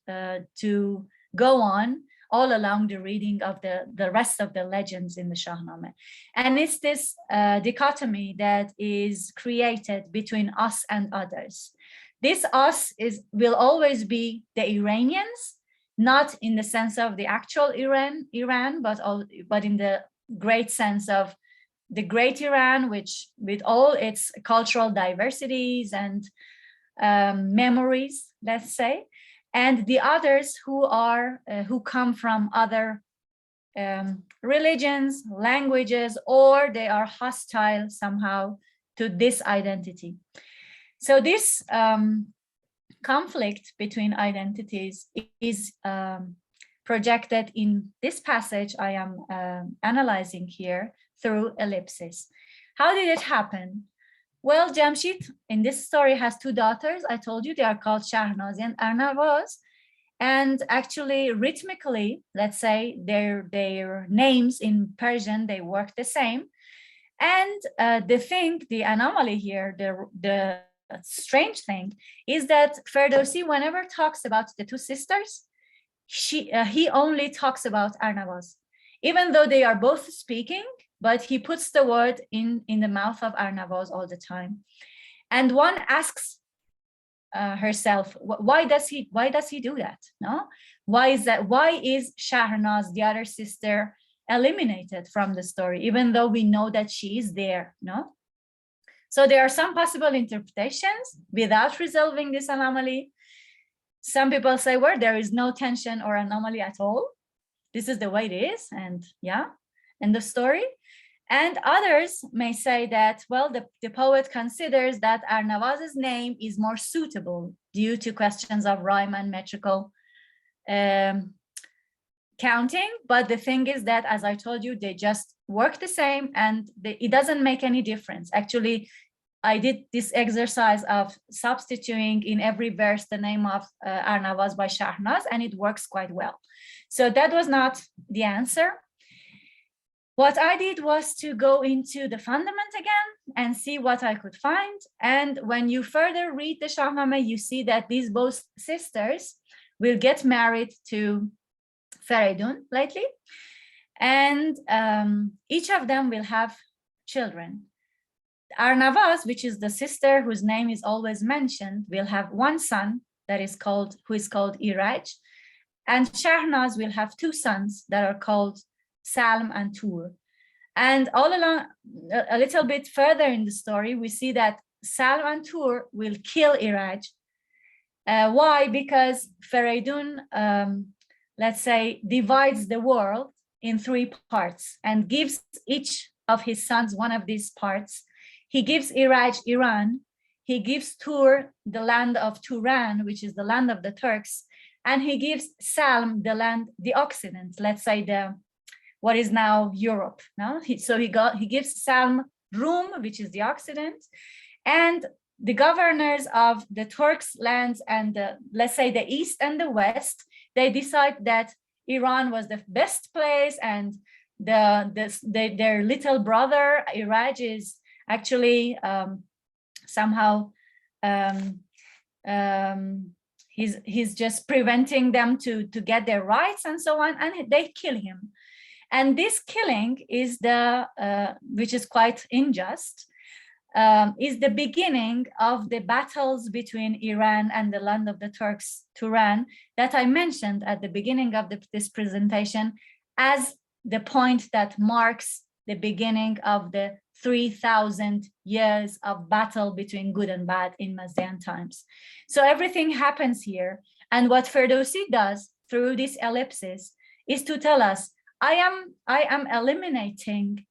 S2: on all along the reading of the rest of the legends in the Shahnameh. And it's this dichotomy that is created between us and others. This us will always be the Iranians, not in the sense of the actual Iran, but in the great sense of the great Iran, which with all its cultural diversities and memories, let's say, and the others who come from other religions, languages, or they are hostile somehow to this identity. So this conflict between identities is projected in this passage I am analyzing here through ellipsis. How did it happen? Well, Jamshid in this story has two daughters. I told you they are called Shahnazi and Arnavaz. And actually, rhythmically, let's say their names in Persian, they work the same. And the anomaly here, the strange thing is that Ferdowsi, whenever talks about the two sisters, he only talks about Arnavaz, even though they are both speaking, but he puts the word in the mouth of Arnavaz all the time. And one asks herself, why does he do that? No, why is Shahnaz, the other sister, eliminated from the story, even though we know that she is there? No. So there are some possible interpretations without resolving this anomaly. Some people say, well, there is no tension or anomaly at all. This is the way it is, and yeah, end of story. And others may say that, well, the poet considers that Arnavaz's name is more suitable due to questions of rhyme and metrical counting. But the thing is that, as I told you, they just work the same, and it doesn't make any difference. Actually, I did this exercise of substituting in every verse the name of Arnavaz by Shahnaz, and it works quite well. So that was not the answer. What I did was to go into the fundament again and see what I could find. And when you further read the Shahnameh, you see that these both sisters will get married to Fereydoun lately. And each of them will have children. Arnavaz, which is the sister whose name is always mentioned, will have one son who is called Iraj. And Shahnaz will have two sons that are called Salm and Tur. And all along, a little bit further in the story, we see that Salm and Tur will kill Iraj. Why? Because Fereydoun, let's say, divides the world in three parts and gives each of his sons one of these parts. He gives Iraj Iran, he gives Tur the land of Turan, which is the land of the Turks, and he gives Salm the land, the Occident, let's say what is now Europe. No? He gives Salm Rum, which is the Occident, and the governors of the Turks lands and let's say the East and the West, they decide that Iran was the best place, and their little brother Iraj is actually somehow he's just preventing them to get their rights and so on, and they kill him. And this killing is which is quite unjust, is the beginning of the battles between Iran and the land of the Turks, Turan, that I mentioned at the beginning of this presentation as the point that marks the beginning of the 3,000 years of battle between good and bad in Mazdaean times. So everything happens here. And what Ferdowsi does through this ellipsis is to tell us, I am eliminating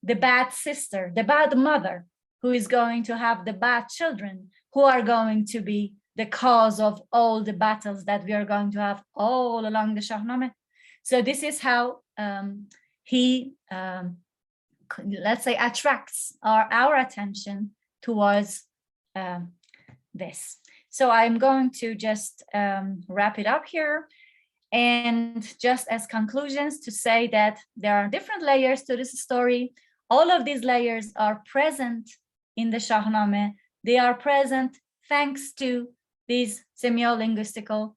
S2: the bad sister, the bad mother, who is going to have the bad children, who are going to be the cause of all the battles that we are going to have all along the Shahnameh. So this is how he, let's say, attracts our attention towards this. So I'm going to just wrap it up here. And just as conclusions, to say that there are different layers to this story. All of these layers are present in the Shahnameh. They are present thanks to these semiolinguistical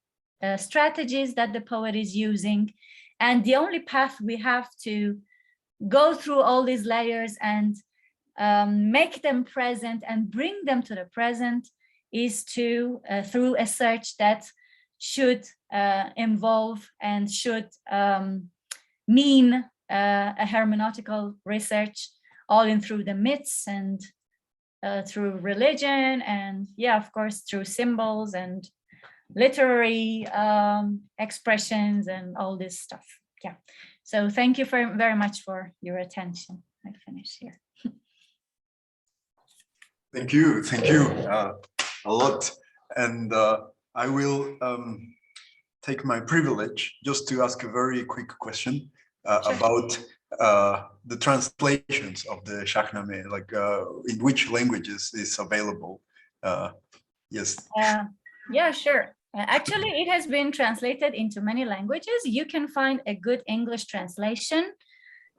S2: strategies that the poet is using. And the only path we have to go through all these layers and make them present and bring them to the present is to through a search that should involve and should mean a hermeneutical research, all in through the myths and through religion, and yeah, of course, through symbols and literary expressions and all this stuff. Yeah. So thank you very much for your attention. I finish here.
S1: Thank you a lot. And I will take my privilege just to ask a very quick question
S2: Sure.
S1: about the translations of the Shahnameh, like in which languages is available. Yes.
S2: Yeah, sure. Actually, it has been translated into many languages. You can find a good English translation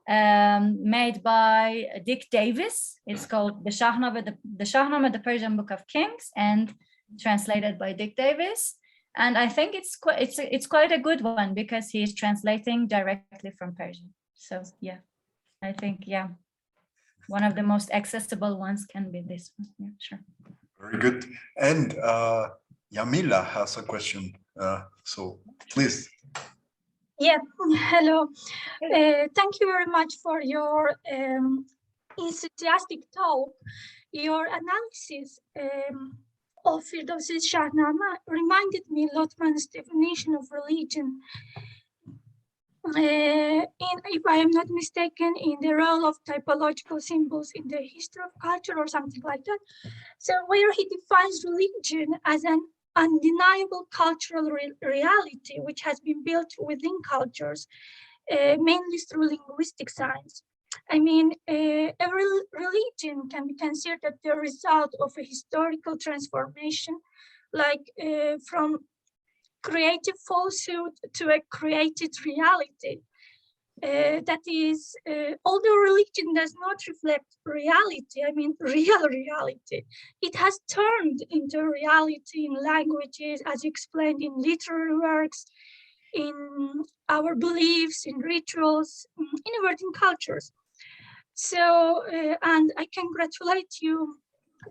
S2: made by Dick Davis. It's called the Shahnameh, the Persian Book of Kings, and translated by Dick Davis. And I think it's quite a good one because he is translating directly from Persian. So yeah, I think, yeah, one of the most accessible ones can be this one. Yeah, sure.
S1: Very good. And Yamila has a question. So please.
S3: Yeah, hello. Thank you very much for your enthusiastic talk. Your analysis of Ferdowsi's Shahnameh reminded me Lotman's definition of religion, if I am not mistaken, in the role of typological symbols in the history of culture or something like that. So where he defines religion as an undeniable cultural reality, which has been built within cultures, mainly through linguistic science. I mean, every religion can be considered the result of a historical transformation, like from creative falsehood to a created reality. That is, although religion does not reflect reality, I mean real reality, it has turned into reality in languages, as explained in literary works, in our beliefs, in rituals, in emerging cultures. So, and I congratulate you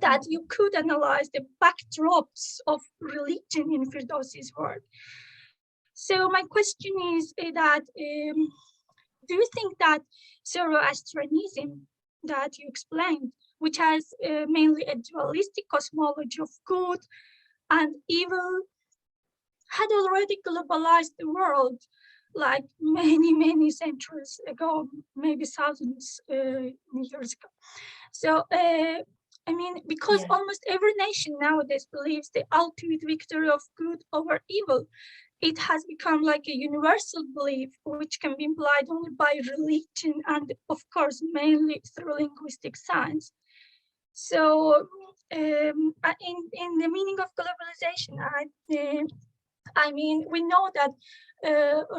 S3: that you could analyze the backdrops of religion in Ferdowsi's work. So my question is that, do you think that Zoroastrianism that you explained, which has mainly a dualistic cosmology of good and evil, had already globalized the world like many centuries ago, maybe thousands years ago? So, I mean, because almost every nation nowadays believes the ultimate victory of good over evil, it has become like a universal belief, which can be implied only by religion and, of course, mainly through linguistic science. So, in the meaning of globalization, I mean, we know that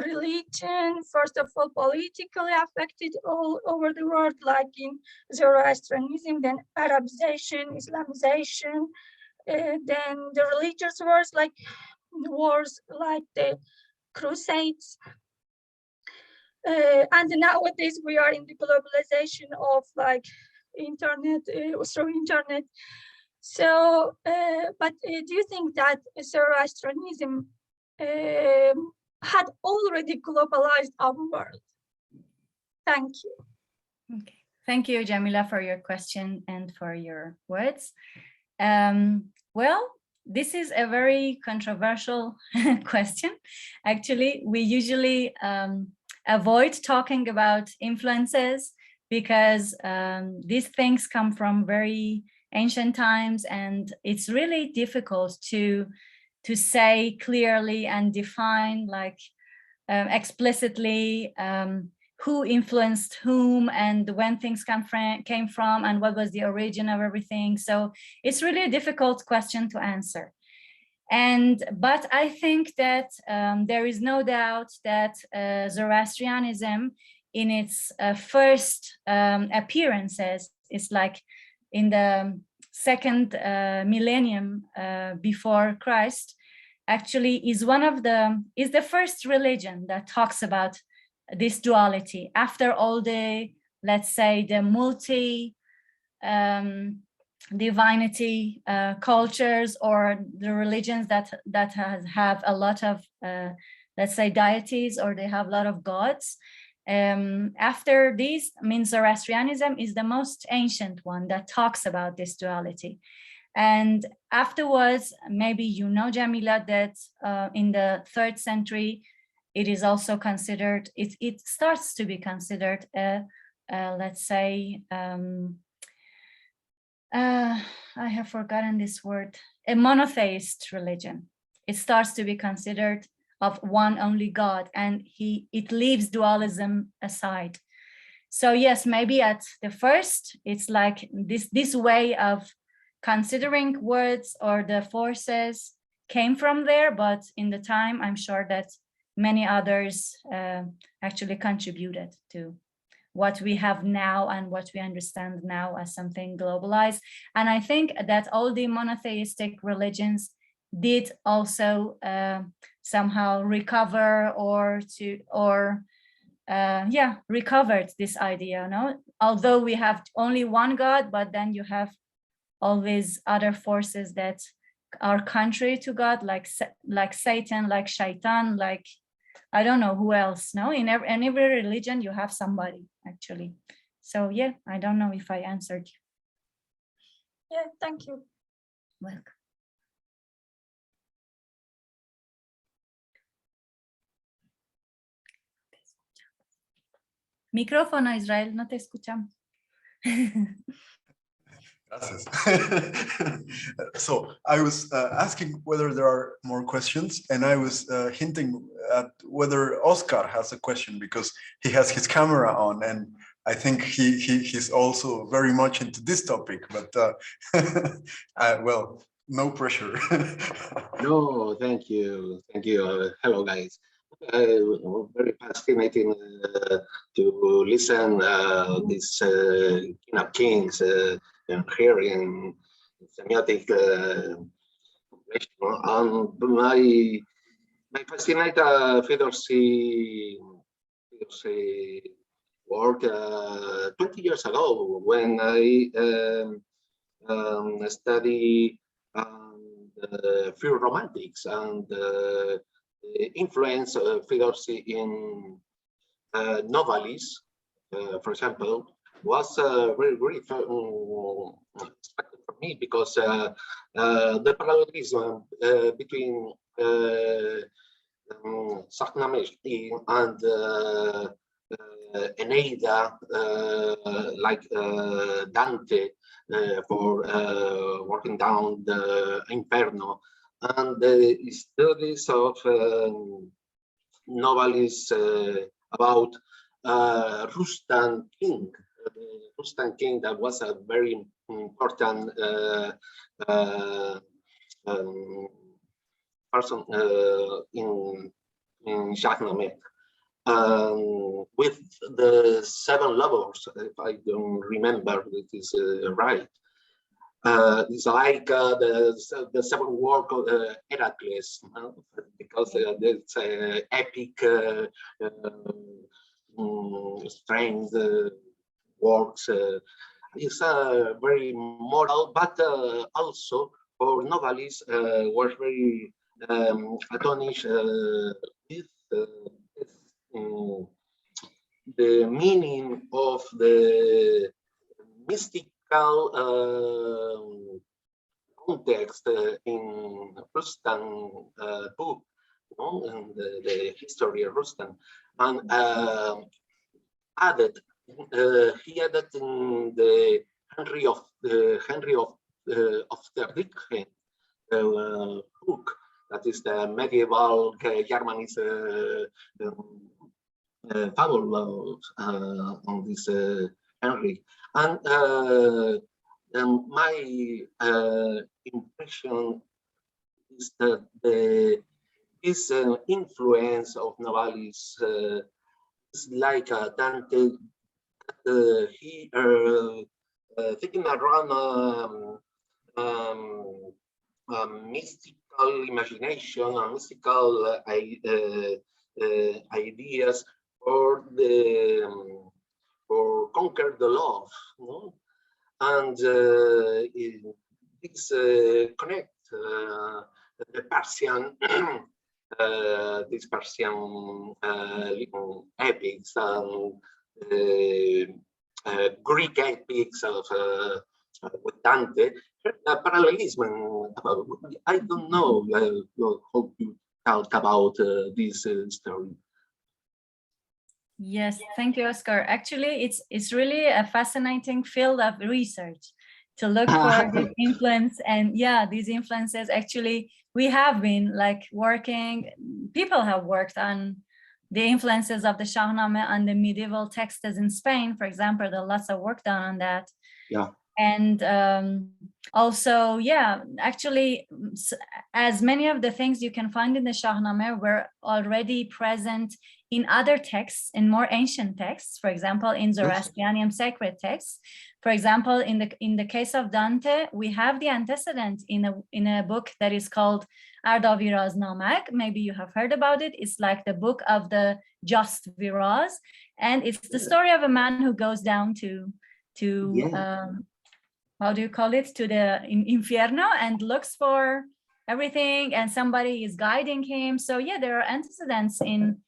S3: religion, first of all, politically affected all over the world, like in Zoroastrianism, then Arabization, Islamization, then the religious wars like the Crusades. And nowadays we are in the globalization of like internet, through internet. So, but do you think that Zoroastrianism had already globalized our world? Thank you.
S2: Okay. Thank you, Jamila, for your question and for your words. Well, this is a very controversial question. Actually, we usually avoid talking about influences because these things come from very ancient times, and it's really difficult to say clearly and define like explicitly who influenced whom and when things came from and what was the origin of everything. So it's really a difficult question to answer. But I think that there is no doubt that Zoroastrianism in its first appearances is like in the second millennium before Christ, actually is the first religion that talks about this duality after all the, let's say, the multi divinity cultures or the religions that have a lot of let's say deities, or they have a lot of gods. After this, I mean, Zoroastrianism is the most ancient one that talks about this duality. And afterwards, maybe you know, Jamila, that in the 3rd century, it is also considered, it starts to be considered let's say, I have forgotten this word, a monotheist religion. It starts to be considered of one only God, and it leaves dualism aside. So yes, maybe at the first, it's like this way of considering words or the forces came from there, but in the time, I'm sure that many others actually contributed to what we have now and what we understand now as something globalized. And I think that all the monotheistic religions did also somehow recover recovered this idea, no? Although we have only one God, but then you have always other forces that are contrary to God, like Satan, like Shaitan, like I don't know who else. No, in every religion you have somebody actually. So yeah, I don't know if I answered you.
S3: Yeah, thank you.
S2: Welcome. Micrófono, Israel, no te escuchamos.
S1: Gracias. So I was asking whether there are more questions, and I was hinting at whether Oscar has a question because he has his camera on, and I think he's also very much into this topic. But well, no pressure.
S4: No, thank you. Hello, guys. Very fascinating to listen this King of Kings and hearing semiotic and my fascinate Ferdowsi work 20 years ago when I study few romantics and the influence of Ferdowsi in novelists, for example, was very expected for me because the parallelism between Shahnameh and Eneida, like Dante, for working down the Inferno, and the studies of novelists about Rustan King. Rustan King, that was a very important person in Shahnameh. With the 7 lovers, if I don't remember it is right. It's like the 7 work of Heracles, because it's epic, strange works. It's very moral, but also for novelists were very astonished with the meaning of the mystical context in Rustan book, in the history of Rustan, and added he added in the Henry of the Wittgen book, that is the medieval Germanist fable on this Henry. And my impression is that this influence of novelists is like Dante. He thinking around mystical imagination and mystical ideas for conquer the love, no? And this connect the Persian, these Persian epics and Greek epics of with Dante. Parallelism. I don't know. Hope you talk about this story.
S2: Yes, thank you, Oscar. Actually, it's really a fascinating field of research to look for this influence. And yeah, these influences, actually, we have been like working, people have worked on the influences of the Shahnameh and the medieval texts in Spain, for example. There are lots of work done on that.
S4: Yeah.
S2: And also, yeah, actually, as many of the things you can find in the Shahnameh were already present in other texts, in more ancient texts, for example, in Zoroastrian sacred texts. For example, in the case of Dante, we have the antecedent in a book that is called Arda Viraz Namak. Maybe you have heard about it. It's like the book of the just Viraz, and it's the story of a man who goes down to how do you call it, to the infierno, and looks for everything, and somebody is guiding him. So yeah, there are antecedents in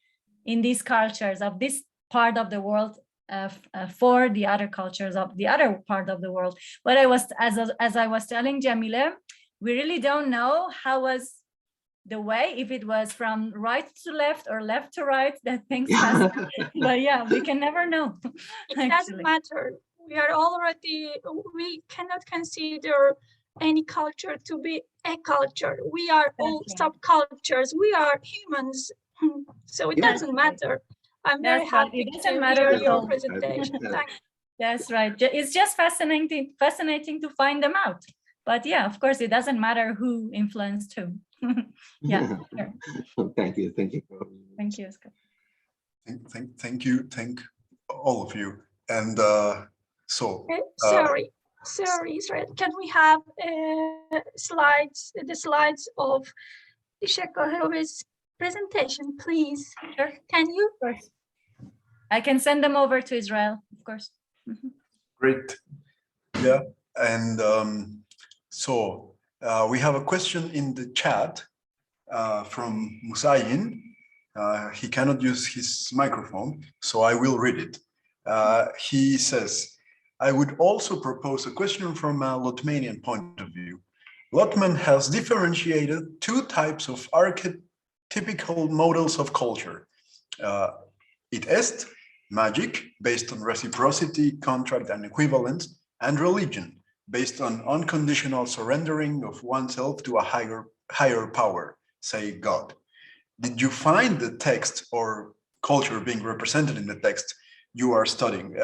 S2: these cultures of this part of the world for the other cultures of the other part of the world. But as I was telling Jamila, we really don't know how was the way, if it was from right to left or left to right, that things happen. But yeah, we can never know.
S3: It doesn't matter. We cannot consider any culture to be a culture. We are all subcultures. We are humans. So it doesn't matter. I'm very happy to hear your presentation. Thank you.
S2: That's right. It's just fascinating to find them out. But yeah, of course, it doesn't matter who influenced who. Yeah. Sure.
S4: Thank you.
S2: Thank you, Scott.
S1: Thank you. Thank all of you. And
S3: sorry, Israel. Can we have the slides of Shekoufeh's presentation, please?
S2: Sure.
S3: Can you?
S2: Of course. I can send them over to Israel, of course.
S1: Great. Yeah. And we have a question in the chat from Musayin. He cannot use his microphone, so I will read it. He says, I would also propose a question from a Lotmanian point of view. Lotman has differentiated two types of archetypical models of culture. It est, magic, based on reciprocity, contract, and equivalence, and religion, based on unconditional surrendering of oneself to a higher power, say God. Did you find the text or culture being represented in the text you are studying,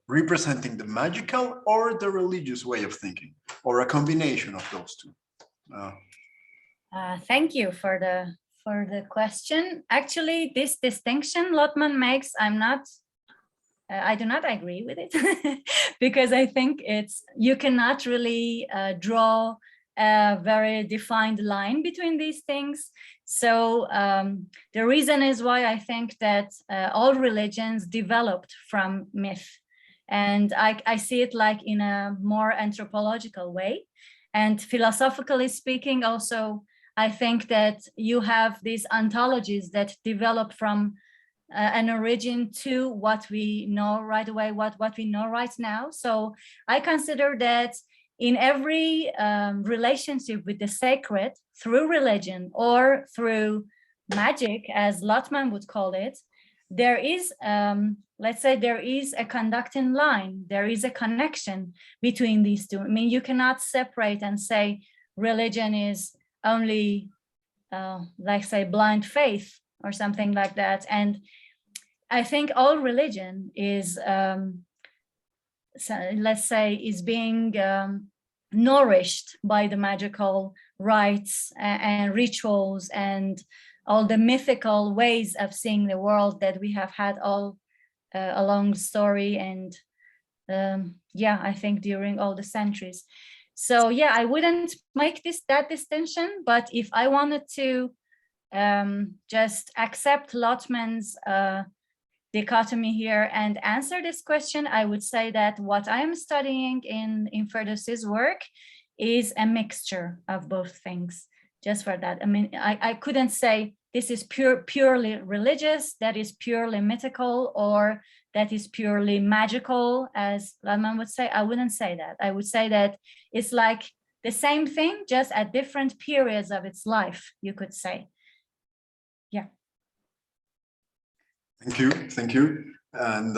S1: representing the magical or the religious way of thinking, or a combination of those two?
S2: Thank you for the question. Actually, this distinction Lotman makes, I do not agree with it because I think you cannot really draw a very defined line between these things. So the reason is why I think that all religions developed from myth. And I see it like in a more anthropological way. And philosophically speaking, also, I think that you have these ontologies that develop from an origin to what we know right away, what we know right now. So I consider that in every relationship with the sacred, through religion or through magic, as Lotman would call it, there is, let's say, there is a conducting line, there is a connection between these two. I mean, you cannot separate and say religion is only, like say, blind faith or something like that. And I think all religion is, let's say, is being nourished by the magical rites and rituals and all the mythical ways of seeing the world that we have had all along the story and yeah, I think during all the centuries. So yeah, I wouldn't make that distinction, but if I wanted to just accept Lotman's dichotomy here and answer this question, I would say that what I am studying in Ferdowsi's work is a mixture of both things. Just for that, I mean, I couldn't say this is purely religious, that is purely mythical, or that is purely magical, as Lotman would say. I wouldn't say that. I would say that it's like the same thing, just at different periods of its life, you could say. Yeah.
S1: Thank you. And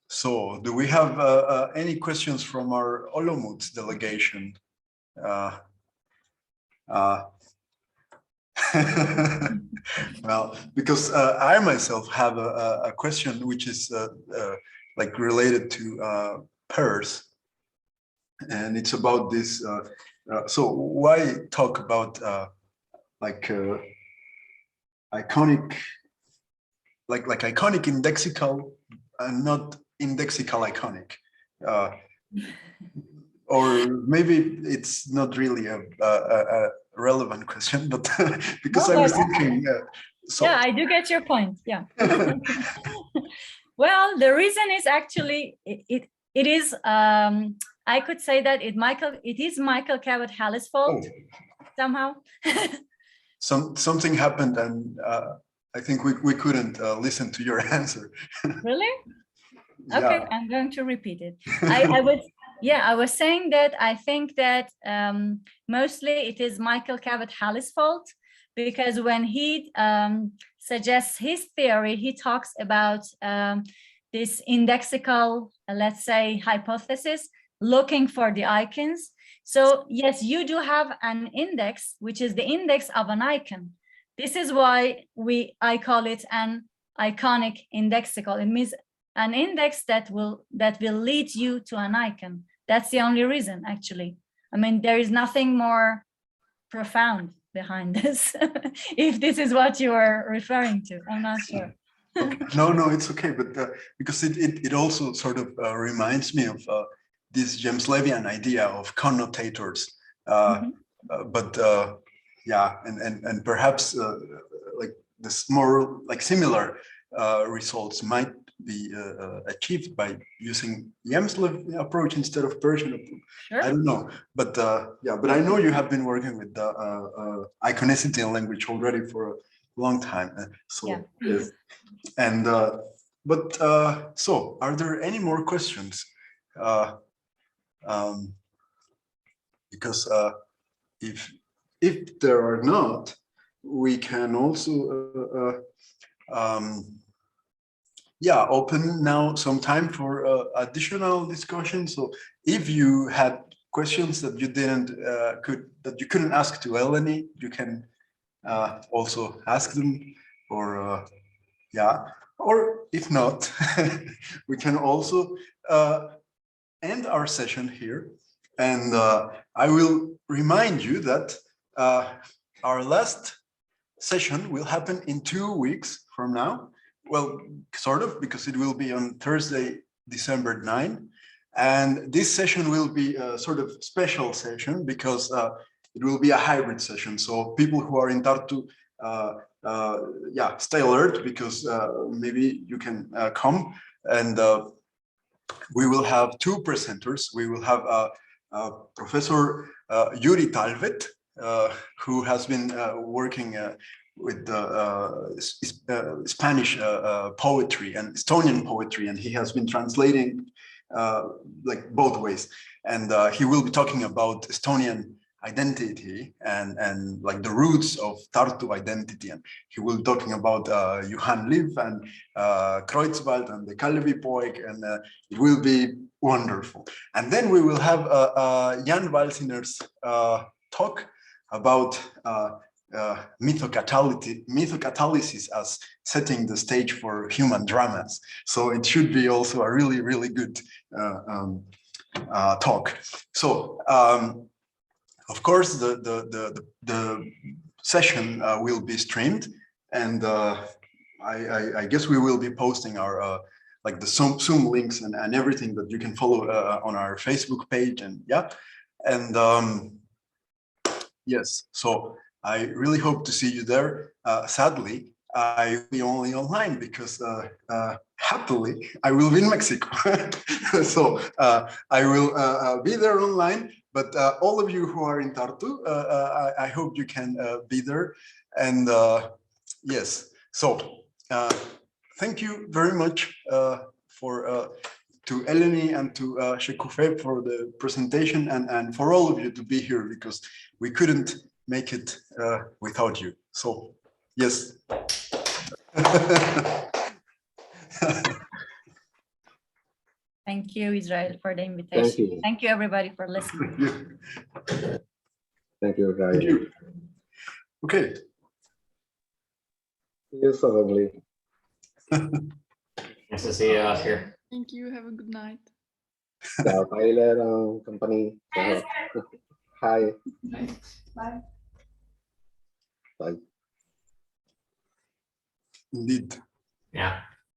S1: so do we have any questions from our Olomouc delegation? Well, because I myself have a question which is like related to Peirce, and it's about this. So why talk about like iconic, like iconic indexical and not indexical iconic? Or maybe it's not really a relevant question, but because I was thinking, so
S2: yeah, I do get your point. Yeah. Well, the reason is actually it is I could say that it is Michael Cabot-Halley's fault somehow.
S1: Something happened, and I think we couldn't listen to your answer.
S2: Really?
S1: Yeah.
S2: Okay, I'm going to repeat it. I was saying that I think that mostly it is Michael Cabot-Halley's fault, because when he suggests his theory, he talks about this indexical, let's say, hypothesis, looking for the icons. So yes, you do have an index, which is the index of an icon. This is why I call it an iconic indexical. It means an index that will lead you to an icon. That's the only reason, actually. I mean, there is nothing more profound behind this. If this is what you are referring to, I'm not sure.
S1: No, it's okay, but because it also sort of reminds me of this Jamesovian idea of connotators. But yeah, and perhaps like this more like similar results might be achieved by using Jamesovian approach instead of Persian approach.
S2: Sure.
S1: I don't know, but yeah, but I know you have been working with iconicity in language already for a long time. So
S2: yeah.
S1: Yes. And but so are there any more questions? Because if there are not, we can also yeah, open now some time for additional discussion. So if you had questions that you couldn't ask to Eleni, you can also ask them, or yeah, or if not, we can also end our session here. And I will remind you that our last session will happen in 2 weeks from now. Well, sort of, because it will be on Thursday, December 9. And this session will be a sort of special session because it will be a hybrid session. So people who are in Tartu, yeah, stay alert, because maybe you can come. And we will have 2 presenters. We will have Professor Yuri Talvet, who has been working with Spanish poetry and Estonian poetry, and he has been translating like both ways. And he will be talking about Estonian identity and like the roots of Tartu identity. And he will be talking about Juhan Liv and Kreutzwald and the Kalvipoeg, and it will be wonderful. And then we will have Jan Walsiner's talk about mythokatalysis as setting the stage for human dramas. So it should be also a really, really good talk. So of course, the session will be streamed, and I guess we will be posting our like the Zoom links and everything that you can follow on our Facebook page, and yeah, and yes. So I really hope to see you there. Sadly, I will be only online because happily I will be in Mexico. So I will be there online, but all of you who are in Tartu, I hope you can be there. And yes, so thank you very much to Eleni and to Shekoufeh for the presentation, and for all of you to be here, because we couldn't make it without you. So yes.
S2: Thank you, Israel, for the invitation.
S4: Thank you.
S2: Thank you, everybody, for listening.
S4: Thank you, Ryan.
S1: Thank you. Okay.
S4: See you suddenly.
S5: Nice to see you, Oscar.
S6: Thank you. Have a good night.
S4: Chào Tyler, company. Hi.
S6: Bye.
S4: Bye.
S1: Indeed.
S5: Yeah.